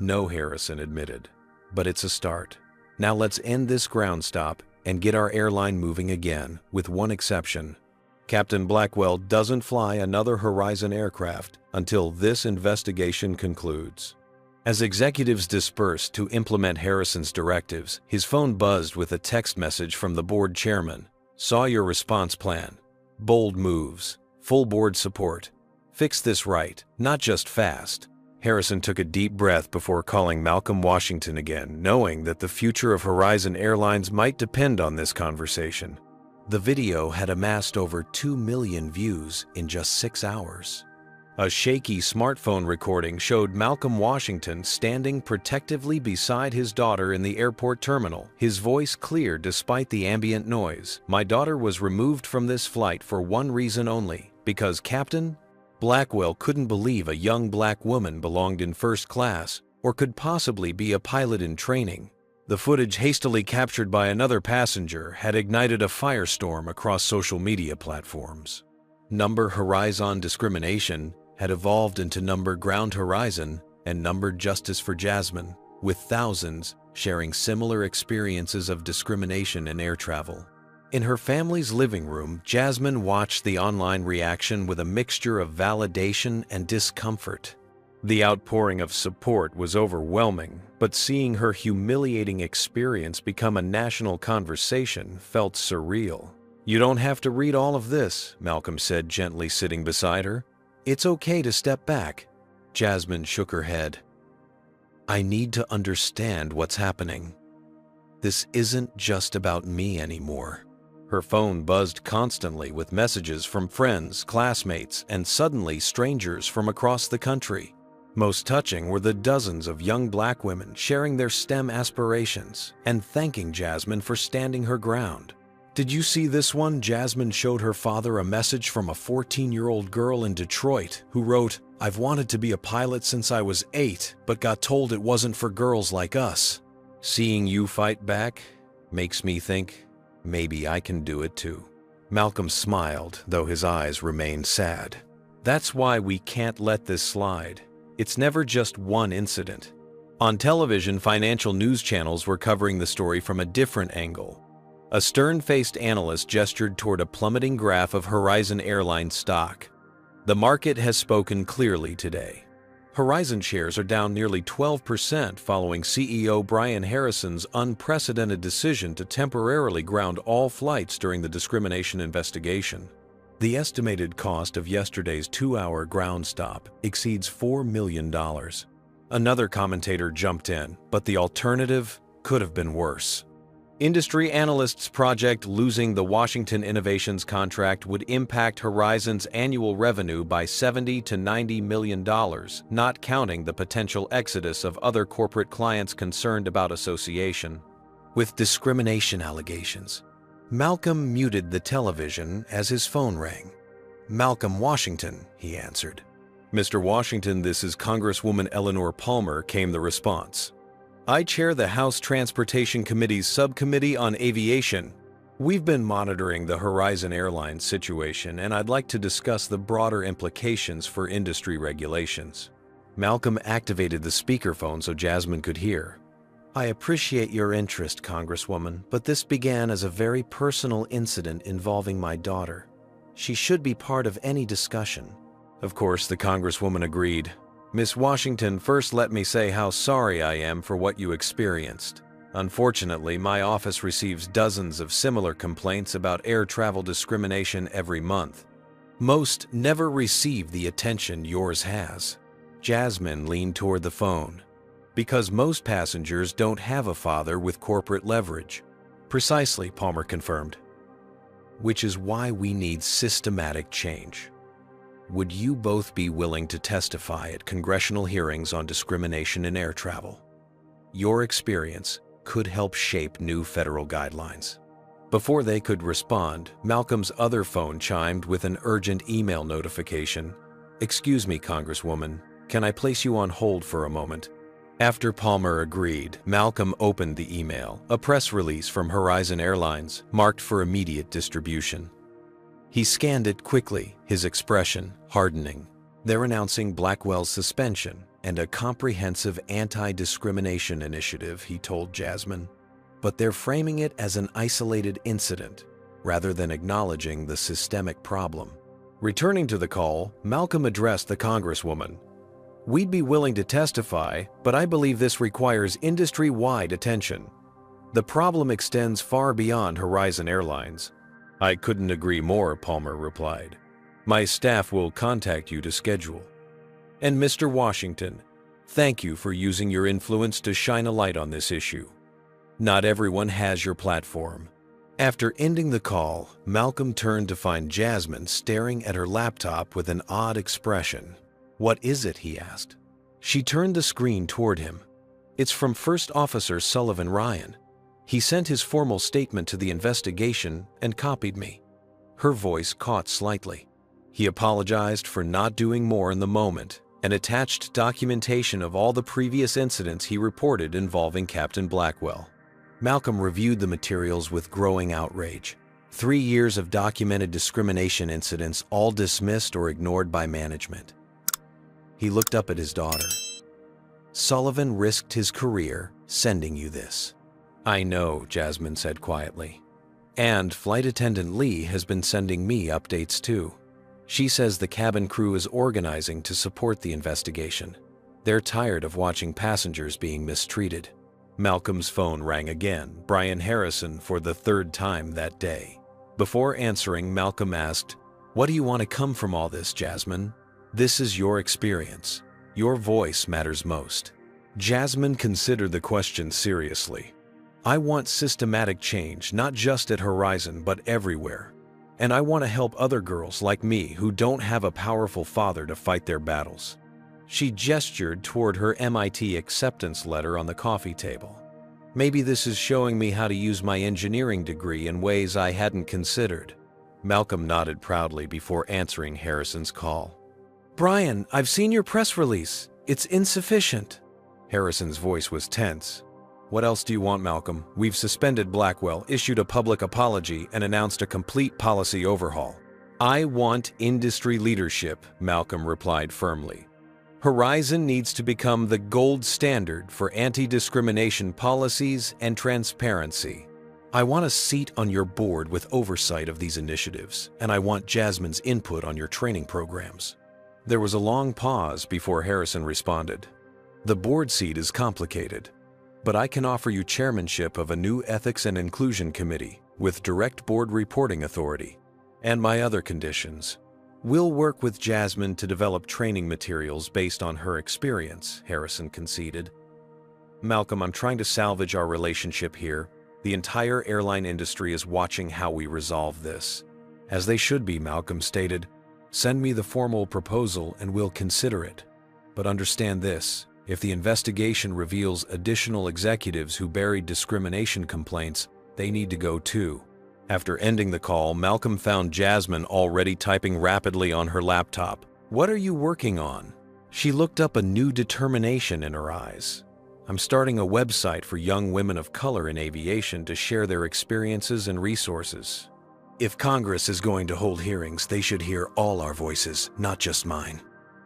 Speaker 1: No, Harrison admitted. But it's a start. Now let's end this ground stop and get our airline moving again, with one exception. Captain Blackwell doesn't fly another Horizon aircraft until this investigation concludes. As executives dispersed to implement Harrison's directives, his phone buzzed with a text message from the board chairman. Saw your response plan. Bold moves. Full board support. Fix this right, not just fast. Harrison took a deep breath before calling Malcolm Washington again, knowing that the future of Horizon Airlines might depend on this conversation. The video had amassed over 2 million views in just 6 hours. A shaky smartphone recording showed Malcolm Washington standing protectively beside his daughter in the airport terminal, his voice clear despite the ambient noise. My daughter was removed from this flight for one reason only, because Captain Blackwell couldn't believe a young black woman belonged in first class or could possibly be a pilot in training. The footage hastily captured by another passenger had ignited a firestorm across social media platforms. Number Horizon discrimination had evolved into Number Ground Horizon and Number Justice for Jasmine, with thousands sharing similar experiences of discrimination in air travel. In her family's living room, Jasmine watched the online reaction with a mixture of validation and discomfort. The outpouring of support was overwhelming, but seeing her humiliating experience become a national conversation felt surreal. "You don't have to read all of this," Malcolm said, gently sitting beside her. "It's okay to step back." Jasmine shook her head. "I need to understand what's happening. This isn't just about me anymore." Her phone buzzed constantly with messages from friends, classmates, and suddenly strangers from across the country. Most touching were the dozens of young Black women sharing their STEM aspirations and thanking Jasmine for standing her ground. "Did you see this one?" Jasmine showed her father a message from a 14-year-old girl in Detroit who wrote, "I've wanted to be a pilot since I was 8, but got told it wasn't for girls like us. Seeing you fight back makes me think maybe I can do it too." Malcolm smiled, though his eyes remained sad. "That's why we can't let this slide. It's never just one incident." On television, financial news channels were covering the story from a different angle. A stern-faced analyst gestured toward a plummeting graph of Horizon Airline stock. "The market has spoken clearly today. Horizon shares are down nearly 12% following CEO Brian Harrison's unprecedented decision to temporarily ground all flights during the discrimination investigation. The estimated cost of yesterday's 2-hour ground stop exceeds $4 million. Another commentator jumped in, but the alternative could have been worse. Industry analysts project losing the Washington Innovations contract would impact Horizon's annual revenue by $70 to $90 million, not counting the potential exodus of other corporate clients concerned about association with discrimination allegations. Malcolm muted the television as his phone rang. "Malcolm Washington," he answered. "Mr. Washington, this is Congresswoman Eleanor Palmer," came the response. "I chair the House Transportation Committee's Subcommittee on Aviation. We've been monitoring the Horizon Airlines situation, and I'd like to discuss the broader implications for industry regulations." Malcolm activated the speakerphone so Jasmine could hear. "I appreciate your interest, Congresswoman, but this began as a very personal incident involving my daughter. She should be part of any discussion." Of course, the Congresswoman agreed. "Miss Washington, first let me say how sorry I am for what you experienced. Unfortunately, my office receives dozens of similar complaints about air travel discrimination every month. Most never receive the attention yours has." Jasmine leaned toward the phone. "Because most passengers don't have a father with corporate leverage." "Precisely," Palmer confirmed. "Which is why we need systematic change. Would you both be willing to testify at congressional hearings on discrimination in air travel? Your experience could help shape new federal guidelines." Before they could respond, Malcolm's other phone chimed with an urgent email notification. "Excuse me, Congresswoman, can I place you on hold for a moment?" After Palmer agreed, Malcolm opened the email, a press release from Horizon Airlines, marked for immediate distribution. He scanned it quickly, his expression hardening. They're announcing Blackwell's suspension and a comprehensive anti-discrimination initiative, he told Jasmine. But they're framing it as an isolated incident, rather than acknowledging the systemic problem. Returning to the call, Malcolm addressed the Congresswoman. "We'd be willing to testify, but I believe this requires industry-wide attention. The problem extends far beyond Horizon Airlines." "I couldn't agree more," Palmer replied. "My staff will contact you to schedule." "And Mr. Washington, thank you for using your influence to shine a light on this issue. Not everyone has your platform." After ending the call, Malcolm turned to find Jasmine staring at her laptop with an odd expression. "What is it?" he asked. She turned the screen toward him. "It's from First Officer Sullivan Ryan. He sent his formal statement to the investigation and copied me." Her voice caught slightly. "He apologized for not doing more in the moment and attached documentation of all the previous incidents he reported involving Captain Blackwell." Malcolm reviewed the materials with growing outrage. 3 years of documented discrimination incidents, all dismissed or ignored by management. He looked up at his daughter. Sullivan risked his career sending you this. I know, Jasmine said quietly. And Flight Attendant Lee has been sending me updates too. She says the cabin crew is organizing to support the investigation. They're tired of watching passengers being mistreated. Malcolm's phone rang again, Brian Harrison for the 3rd time that day. Before answering, Malcolm asked, "What do you want to come from all this, Jasmine? This is your experience. Your voice matters most." Jasmine considered the question seriously. I want systematic change, not just at Horizon, but everywhere. And I want to help other girls like me who don't have a powerful father to fight their battles. She gestured toward her MIT acceptance letter on the coffee table. Maybe this is showing me how to use my engineering degree in ways I hadn't considered. Malcolm nodded proudly before answering Harrison's call. Brian, I've seen your press release. It's insufficient. Harrison's voice was tense. What else do you want, Malcolm? We've suspended Blackwell, issued a public apology, and announced a complete policy overhaul. I want industry leadership, Malcolm replied firmly. Horizon needs to become the gold standard for anti-discrimination policies and transparency. I want a seat on your board with oversight of these initiatives, and I want Jasmine's input on your training programs. There was a long pause before Harrison responded. The board seat is complicated, but I can offer you chairmanship of a new Ethics and Inclusion Committee with direct board reporting authority, and my other conditions. We'll work with Jasmine to develop training materials based on her experience, Harrison conceded. Malcolm, I'm trying to salvage our relationship here. The entire airline industry is watching how we resolve this. As they should be, Malcolm stated. Send me the formal proposal and we'll consider it. But understand this, if the investigation reveals additional executives who buried discrimination complaints, they need to go too. After ending the call, Malcolm found Jasmine already typing rapidly on her laptop. What are you working on? She looked up, a new determination in her eyes. I'm starting a website for young women of color in aviation to share their experiences and resources. If Congress is going to hold hearings, they should hear all our voices, not just mine.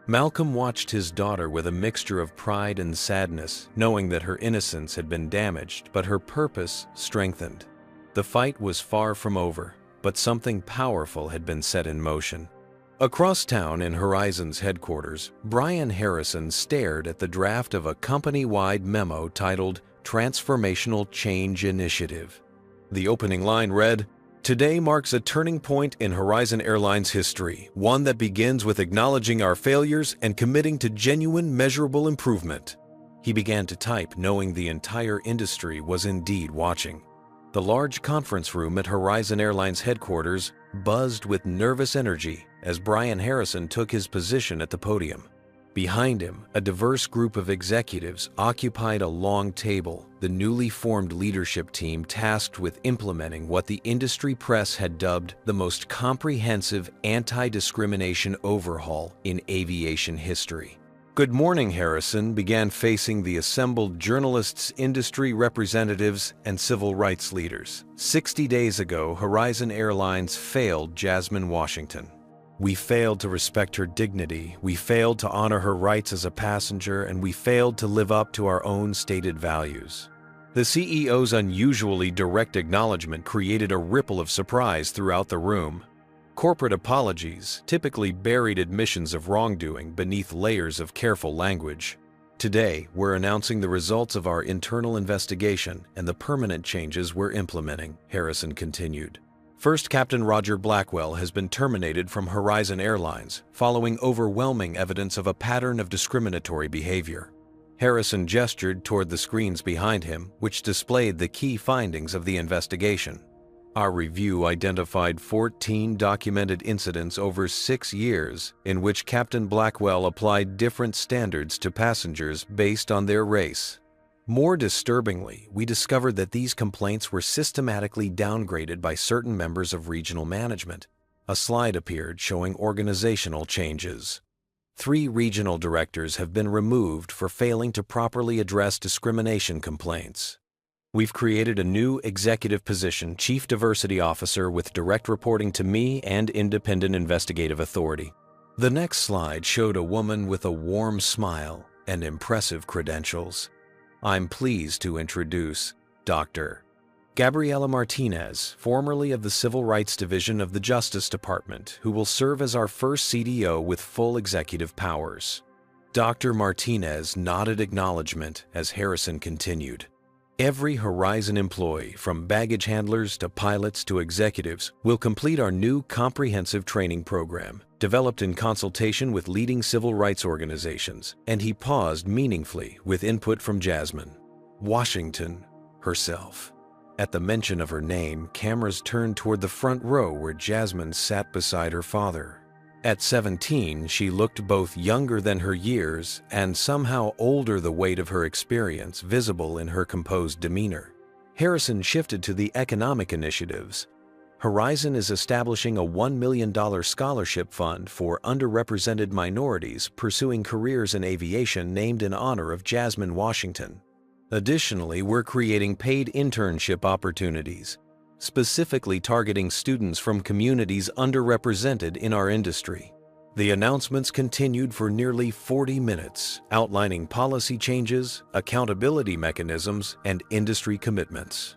Speaker 1: Malcolm watched his daughter with a mixture of pride and sadness, knowing that her innocence had been damaged, but her purpose strengthened. The fight was far from over, but something powerful had been set in motion. Across town in Horizon's headquarters, Brian Harrison stared at the draft of a company-wide memo titled Transformational Change Initiative. The opening line read, "Today marks a turning point in Horizon Airlines history, one that begins with acknowledging our failures and committing to genuine, measurable improvement." He began to type, knowing the entire industry was indeed watching. The large conference room at Horizon Airlines headquarters buzzed with nervous energy as Brian Harrison took his position at the podium. Behind him, a diverse group of executives occupied a long table, the newly formed leadership team tasked with implementing what the industry press had dubbed the most comprehensive anti-discrimination overhaul in aviation history. Good morning, Harrison began facing the assembled journalists, industry representatives, and civil rights leaders. 60 days ago, Horizon Airlines failed Jasmine Washington. We failed to respect her dignity, we failed to honor her rights as a passenger, and we failed to live up to our own stated values. The CEO's unusually direct acknowledgement created a ripple of surprise throughout the room. Corporate apologies typically buried admissions of wrongdoing beneath layers of careful language. Today, we're announcing the results of our internal investigation and the permanent changes we're implementing, Harrison continued. First, Captain Roger Blackwell has been terminated from Horizon Airlines following overwhelming evidence of a pattern of discriminatory behavior. Harrison gestured toward the screens behind him, which displayed the key findings of the investigation. Our review identified 14 documented incidents over 6 years in which Captain Blackwell applied different standards to passengers based on their race. More disturbingly, we discovered that these complaints were systematically downgraded by certain members of regional management. A slide appeared showing organizational changes. 3 regional directors have been removed for failing to properly address discrimination complaints. We've created a new executive position, Chief Diversity Officer, with direct reporting to me and independent investigative authority. The next slide showed a woman with a warm smile and impressive credentials. I'm pleased to introduce Dr. Gabriela Martinez, formerly of the Civil Rights Division of the Justice Department, who will serve as our first CDO with full executive powers. Dr. Martinez nodded acknowledgement as Harrison continued. Every Horizon employee, from baggage handlers to pilots to executives, will complete our new comprehensive training program, developed in consultation with leading civil rights organizations, and he paused meaningfully with input from Jasmine Washington herself. At the mention of her name, cameras turned toward the front row where Jasmine sat beside her father. At 17, she looked both younger than her years and somehow older, the weight of her experience visible in her composed demeanor. Harrison shifted to the economic initiatives. Horizon is establishing a $1 million scholarship fund for underrepresented minorities pursuing careers in aviation named in honor of Jasmine Washington. Additionally, we're creating paid internship opportunities, specifically targeting students from communities underrepresented in our industry. The announcements continued for nearly 40 minutes, outlining policy changes, accountability mechanisms, and industry commitments.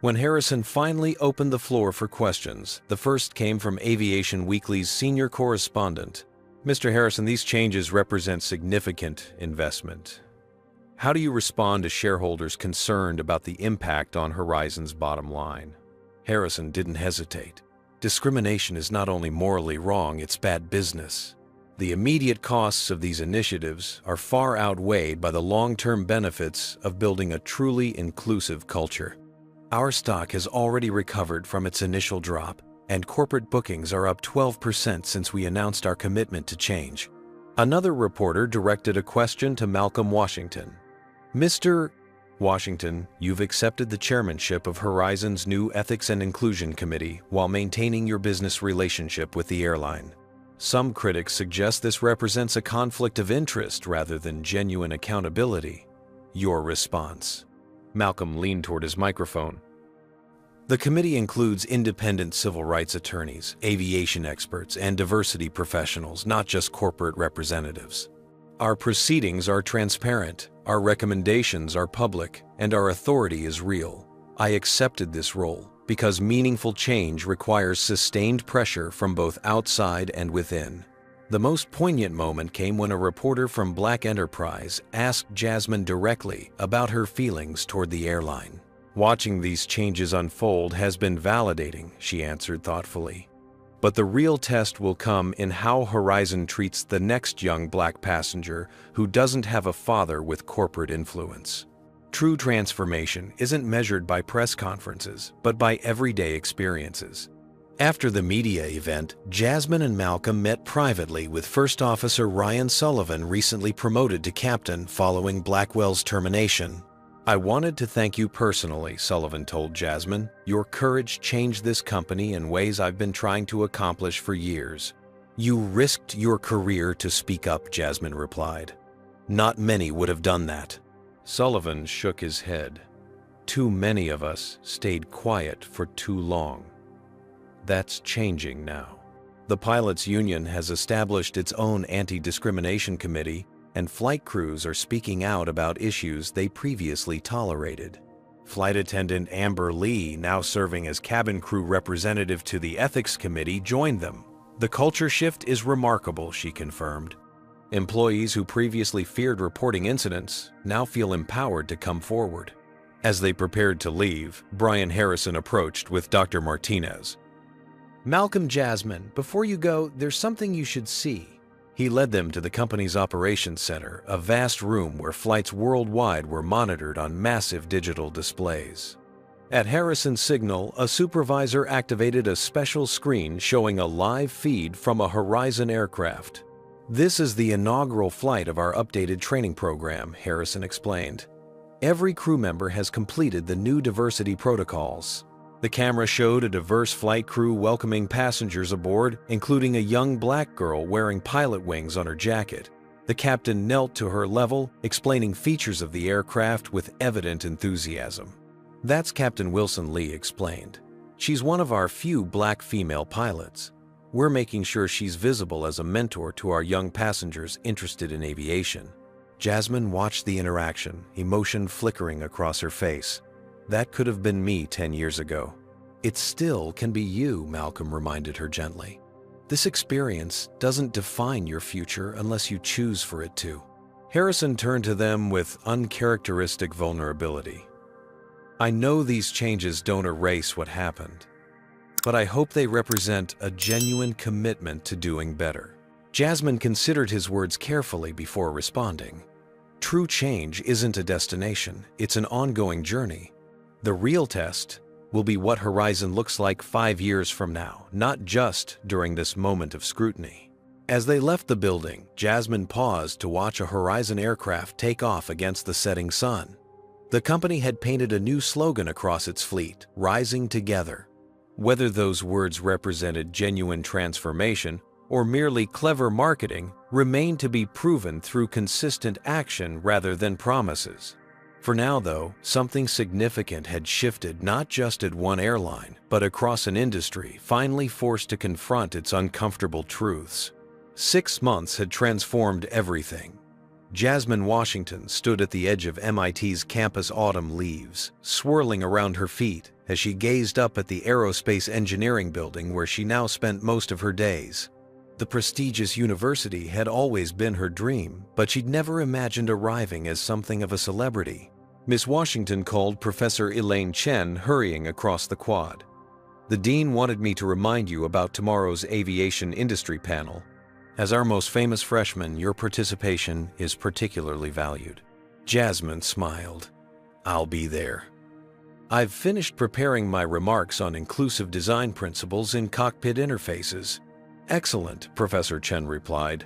Speaker 1: When Harrison finally opened the floor for questions, the first came from Aviation Weekly's senior correspondent. Mr. Harrison, these changes represent significant investment. How do you respond to shareholders concerned about the impact on Horizon's bottom line? Harrison didn't hesitate. Discrimination is not only morally wrong, it's bad business. The immediate costs of these initiatives are far outweighed by the long-term benefits of building a truly inclusive culture. Our stock has already recovered from its initial drop, and corporate bookings are up 12% since we announced our commitment to change. Another reporter directed a question to Malcolm Washington. Mr. Washington, you've accepted the chairmanship of Horizon's new Ethics and Inclusion Committee while maintaining your business relationship with the airline. Some critics suggest this represents a conflict of interest rather than genuine accountability. Your response? Malcolm leaned toward his microphone. The committee includes independent civil rights attorneys, aviation experts, and diversity professionals, not just corporate representatives. Our proceedings are transparent, our recommendations are public, and our authority is real. I accepted this role because meaningful change requires sustained pressure from both outside and within. The most poignant moment came when a reporter from Black Enterprise asked Jasmine directly about her feelings toward the airline. Watching these changes unfold has been validating, she answered thoughtfully. But the real test will come in how Horizon treats the next young Black passenger who doesn't have a father with corporate influence. True transformation isn't measured by press conferences, but by everyday experiences. After the media event, Jasmine and Malcolm met privately with First Officer Ryan Sullivan, recently promoted to captain following Blackwell's termination. I wanted to thank you personally, Sullivan told Jasmine. Your courage changed this company in ways I've been trying to accomplish for years. You risked your career to speak up, Jasmine replied. Not many would have done that. Sullivan shook his head. Too many of us stayed quiet for too long. That's changing now. The pilots' union has established its own anti-discrimination committee, and flight crews are speaking out about issues they previously tolerated. Flight attendant Amber Lee, now serving as cabin crew representative to the ethics committee, joined them. The culture shift is remarkable, she confirmed. Employees who previously feared reporting incidents now feel empowered to come forward. As they prepared to leave, Brian Harrison approached with Dr. Martinez. Malcolm, Jasmine, before you go, there's something you should see. He led them to the company's operations center, a vast room where flights worldwide were monitored on massive digital displays. At Harrison's signal, a supervisor activated a special screen showing a live feed from a Horizon aircraft. This is the inaugural flight of our updated training program, Harrison explained. Every crew member has completed the new diversity protocols. The camera showed a diverse flight crew welcoming passengers aboard, including a young Black girl wearing pilot wings on her jacket. The captain knelt to her level, explaining features of the aircraft with evident enthusiasm. That's Captain Wilson Lee explained. She's one of our few black female pilots. We're making sure she's visible as a mentor to our young passengers interested in aviation. Jasmine watched the interaction, emotion flickering across her face. That could have been me 10 years ago. It still can be you, Malcolm reminded her gently. This experience doesn't define your future unless you choose for it to. Harrison turned to them with uncharacteristic vulnerability. I know these changes don't erase what happened, but I hope they represent a genuine commitment to doing better. Jasmine considered his words carefully before responding. True change isn't a destination, it's an ongoing journey. The real test will be what Horizon looks like 5 years from now, not just during this moment of scrutiny. As they left the building, Jasmine paused to watch a Horizon aircraft take off against the setting sun. The company had painted a new slogan across its fleet, Rising Together. Whether those words represented genuine transformation or merely clever marketing remained to be proven through consistent action rather than promises. For now, though, something significant had shifted not just at one airline, but across an industry finally forced to confront its uncomfortable truths. 6 months had transformed everything. Jasmine Washington stood at the edge of MIT's campus autumn leaves, swirling around her feet as she gazed up at the aerospace engineering building where she now spent most of her days. The prestigious university had always been her dream, but she'd never imagined arriving as something of a celebrity. Miss Washington called Professor Elaine Chen hurrying across the quad. The dean wanted me to remind you about tomorrow's aviation industry panel. As our most famous freshman, your participation is particularly valued. Jasmine smiled. I'll be there. I've finished preparing my remarks on inclusive design principles in cockpit interfaces. Excellent, Professor Chen replied.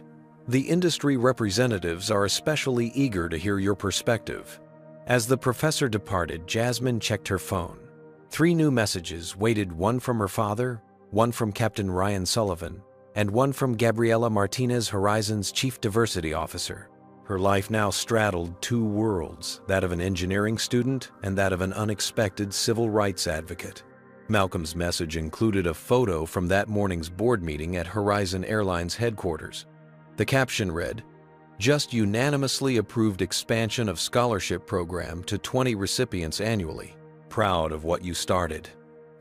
Speaker 1: The industry representatives are especially eager to hear your perspective. As the professor departed, Jasmine checked her phone. 3 new messages waited, one from her father, one from Captain Ryan Sullivan, and one from Gabriela Martinez, Horizon's Chief Diversity Officer. Her life now straddled 2 worlds, that of an engineering student and that of an unexpected civil rights advocate. Malcolm's message included a photo from that morning's board meeting at Horizon Airline's headquarters. The caption read, "Just unanimously approved expansion of scholarship program to 20 recipients annually. Proud of what you started."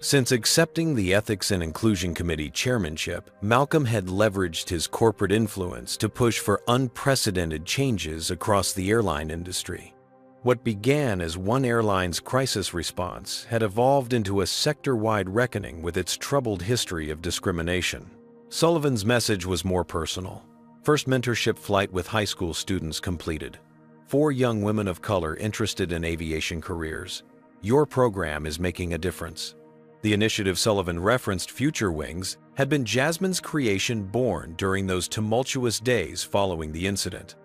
Speaker 1: Since accepting the Ethics and Inclusion Committee chairmanship, Malcolm had leveraged his corporate influence to push for unprecedented changes across the airline industry. What began as one airline's crisis response had evolved into a sector-wide reckoning with its troubled history of discrimination. Sullivan's message was more personal. First mentorship flight with high school students completed. 4 young women of color interested in aviation careers. Your program is making a difference. The initiative Sullivan referenced, Future Wings, had been Jasmine's creation born during those tumultuous days following the incident.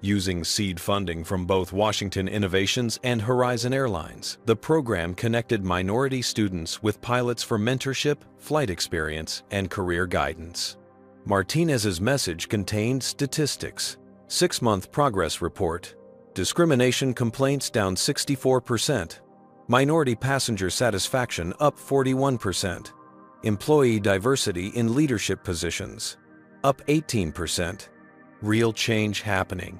Speaker 1: Using seed funding from both Washington Innovations and Horizon Airlines, the program connected minority students with pilots for mentorship, flight experience, and career guidance. Martinez's message contained statistics. 6-month progress report. Discrimination complaints down 64%. Minority passenger satisfaction up 41%. Employee diversity in leadership positions up 18%. Real change happening.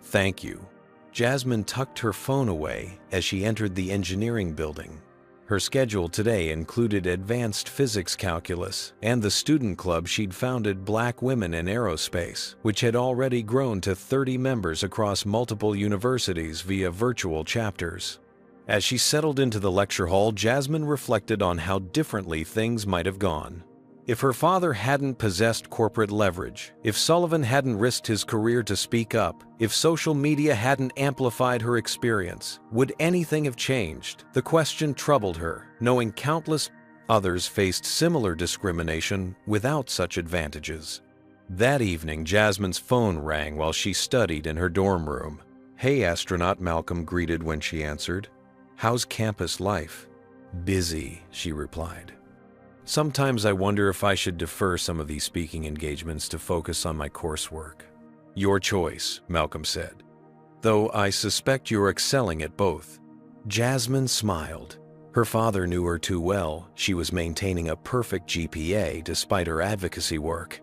Speaker 1: Thank you. Jasmine tucked her phone away as she entered the engineering building. Her schedule today included advanced physics calculus and the student club she'd founded, Black Women in Aerospace, which had already grown to 30 members across multiple universities via virtual chapters. As she settled into the lecture hall, Jasmine reflected on how differently things might have gone. If her father hadn't possessed corporate leverage, if Sullivan hadn't risked his career to speak up, if social media hadn't amplified her experience, would anything have changed? The question troubled her, knowing countless others faced similar discrimination without such advantages. That evening, Jasmine's phone rang while she studied in her dorm room. "Hey, astronaut," Malcolm greeted when she answered. "How's campus life?" "Busy," she replied. "Sometimes I wonder if I should defer some of these speaking engagements to focus on my coursework." "Your choice," Malcolm said. "Though I suspect you're excelling at both." Jasmine smiled. Her father knew her too well. She was maintaining a perfect GPA despite her advocacy work.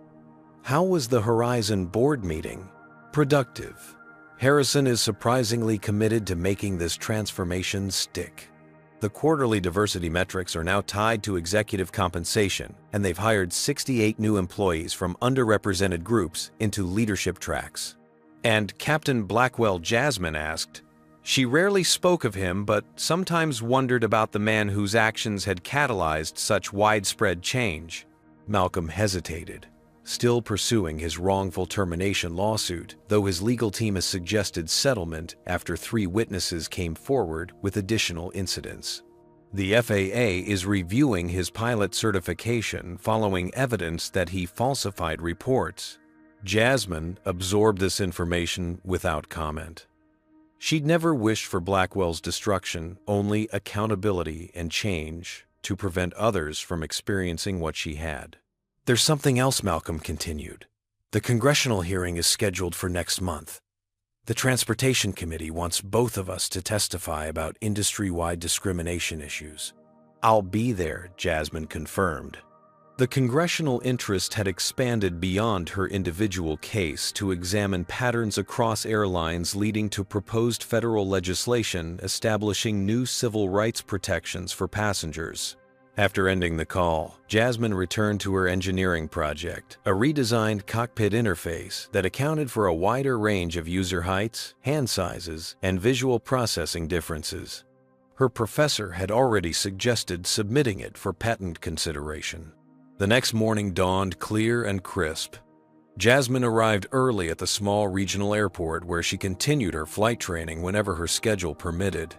Speaker 1: How was the Horizon board meeting? Productive. Harrison is surprisingly committed to making this transformation stick. The quarterly diversity metrics are now tied to executive compensation, and they've hired 68 new employees from underrepresented groups into leadership tracks. And Captain Blackwell Jasmine asked, she rarely spoke of him, but sometimes wondered about the man whose actions had catalyzed such widespread change. Malcolm hesitated, still pursuing his wrongful termination lawsuit, though his legal team has suggested settlement after 3 witnesses came forward with additional incidents. The FAA is reviewing his pilot certification following evidence that he falsified reports. Jasmine absorbed this information without comment. She'd never wished for Blackwell's destruction, only accountability and change to prevent others from experiencing what she had. There's something else, Malcolm continued. The congressional hearing is scheduled for next month. The Transportation Committee wants both of us to testify about industry-wide discrimination issues. I'll be there, Jasmine confirmed. The congressional interest had expanded beyond her individual case to examine patterns across airlines leading to proposed federal legislation establishing new civil rights protections for passengers. After ending the call, Jasmine returned to her engineering project, a redesigned cockpit interface that accounted for a wider range of user heights, hand sizes, and visual processing differences. Her professor had already suggested submitting it for patent consideration. The next morning dawned clear and crisp. Jasmine arrived early at the small regional airport where she continued her flight training whenever her schedule permitted.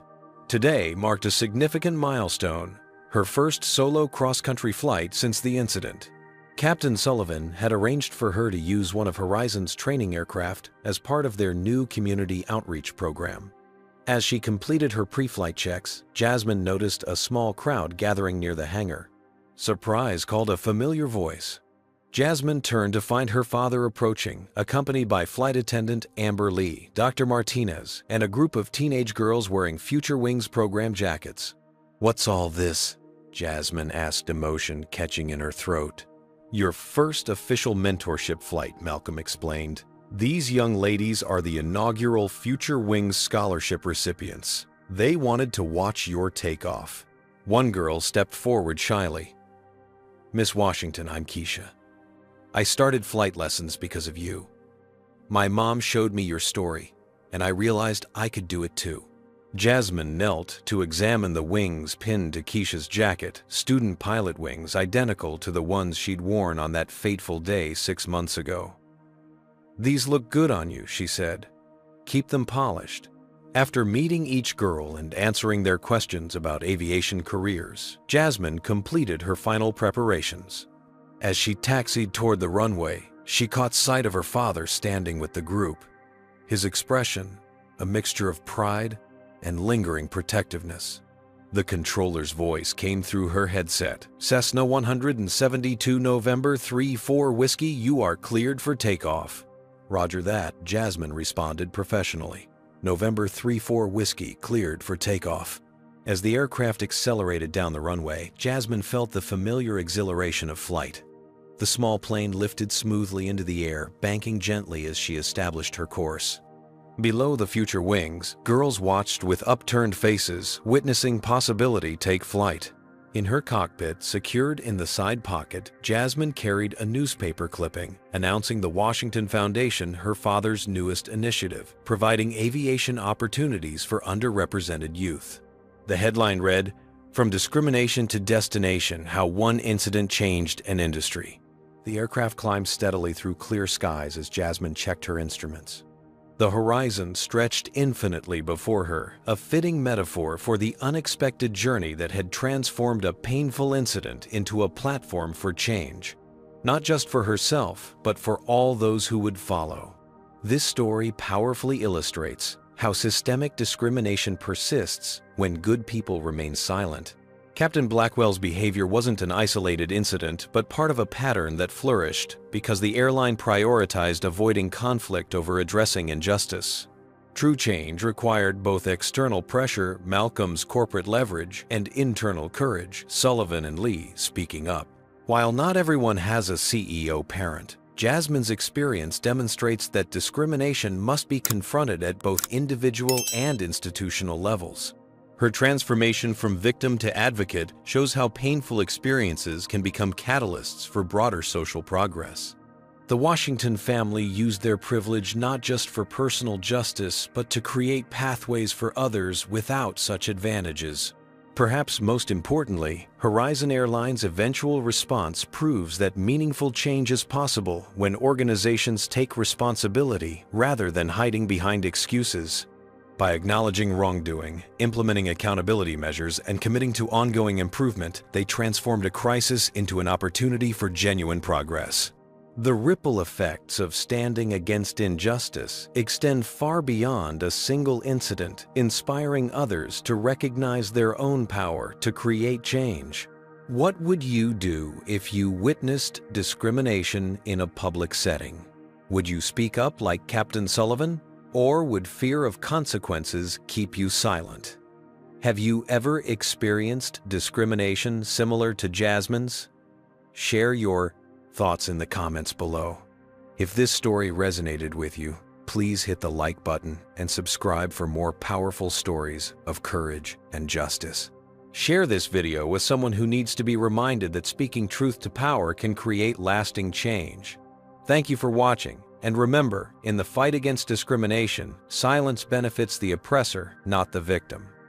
Speaker 1: Today marked a significant milestone, her first solo cross-country flight since the incident. Captain Sullivan had arranged for her to use one of Horizon's training aircraft as part of their new community outreach program. As she completed her pre-flight checks, Jasmine noticed a small crowd gathering near the hangar. Surprise called a familiar voice. Jasmine turned to find her father approaching, accompanied by flight attendant Amber Lee, Dr. Martinez, and a group of teenage girls wearing Future Wings program jackets. "What's all this?" Jasmine asked, emotion catching in her throat. "Your first official mentorship flight," Malcolm explained. "These young ladies are the inaugural Future Wings scholarship recipients. They wanted to watch your takeoff." One girl stepped forward shyly. "Miss Washington, I'm Keisha. I started flight lessons because of you. My mom showed me your story, and I realized I could do it too." Jasmine knelt to examine the wings pinned to Keisha's jacket, student pilot wings identical to the ones she'd worn on that fateful day 6 months ago. "These look good on you," she said. "Keep them polished." After meeting each girl and answering their questions about aviation careers, Jasmine completed her final preparations. As she taxied toward the runway, she caught sight of her father standing with the group. His expression, a mixture of pride and lingering protectiveness. The controller's voice came through her headset. "Cessna 172 November 34 Whiskey, you are cleared for takeoff." "Roger that," Jasmine responded professionally. "November 34 Whiskey, cleared for takeoff." As the aircraft accelerated down the runway, Jasmine felt the familiar exhilaration of flight. The small plane lifted smoothly into the air, banking gently as she established her course. Below the Future Wings, girls watched with upturned faces, witnessing possibility take flight. In her cockpit, secured in the side pocket, Jasmine carried a newspaper clipping announcing the Washington Foundation, her father's newest initiative, providing aviation opportunities for underrepresented youth. The headline read, "From Discrimination to Destination, How One Incident Changed an Industry." The aircraft climbed steadily through clear skies as Jasmine checked her instruments. The horizon stretched infinitely before her, a fitting metaphor for the unexpected journey that had transformed a painful incident into a platform for change, not just for herself, but for all those who would follow. This story powerfully illustrates how systemic discrimination persists when good people remain silent. Captain Blackwell's behavior wasn't an isolated incident, but part of a pattern that flourished because the airline prioritized avoiding conflict over addressing injustice. True change required both external pressure, Malcolm's corporate leverage, and internal courage, Sullivan and Lee speaking up. While not everyone has a CEO parent, Jasmine's experience demonstrates that discrimination must be confronted at both individual and institutional levels. Her transformation from victim to advocate shows how painful experiences can become catalysts for broader social progress. The Washington family used their privilege not just for personal justice, but to create pathways for others without such advantages. Perhaps most importantly, Horizon Airlines' eventual response proves that meaningful change is possible when organizations take responsibility rather than hiding behind excuses. By acknowledging wrongdoing, implementing accountability measures, and committing to ongoing improvement, they transformed a crisis into an opportunity for genuine progress. The ripple effects of standing against injustice extend far beyond a single incident, inspiring others to recognize their own power to create change. What would you do if you witnessed discrimination in a public setting? Would you speak up like Captain Sullivan? Or would fear of consequences keep you silent? Have you ever experienced discrimination similar to Jasmine's? Share your thoughts in the comments below. If this story resonated with you, please hit the like button and subscribe for more powerful stories of courage and justice. Share this video with someone who needs to be reminded that speaking truth to power can create lasting change. Thank you for watching, and remember, in the fight against discrimination, silence benefits the oppressor, not the victim.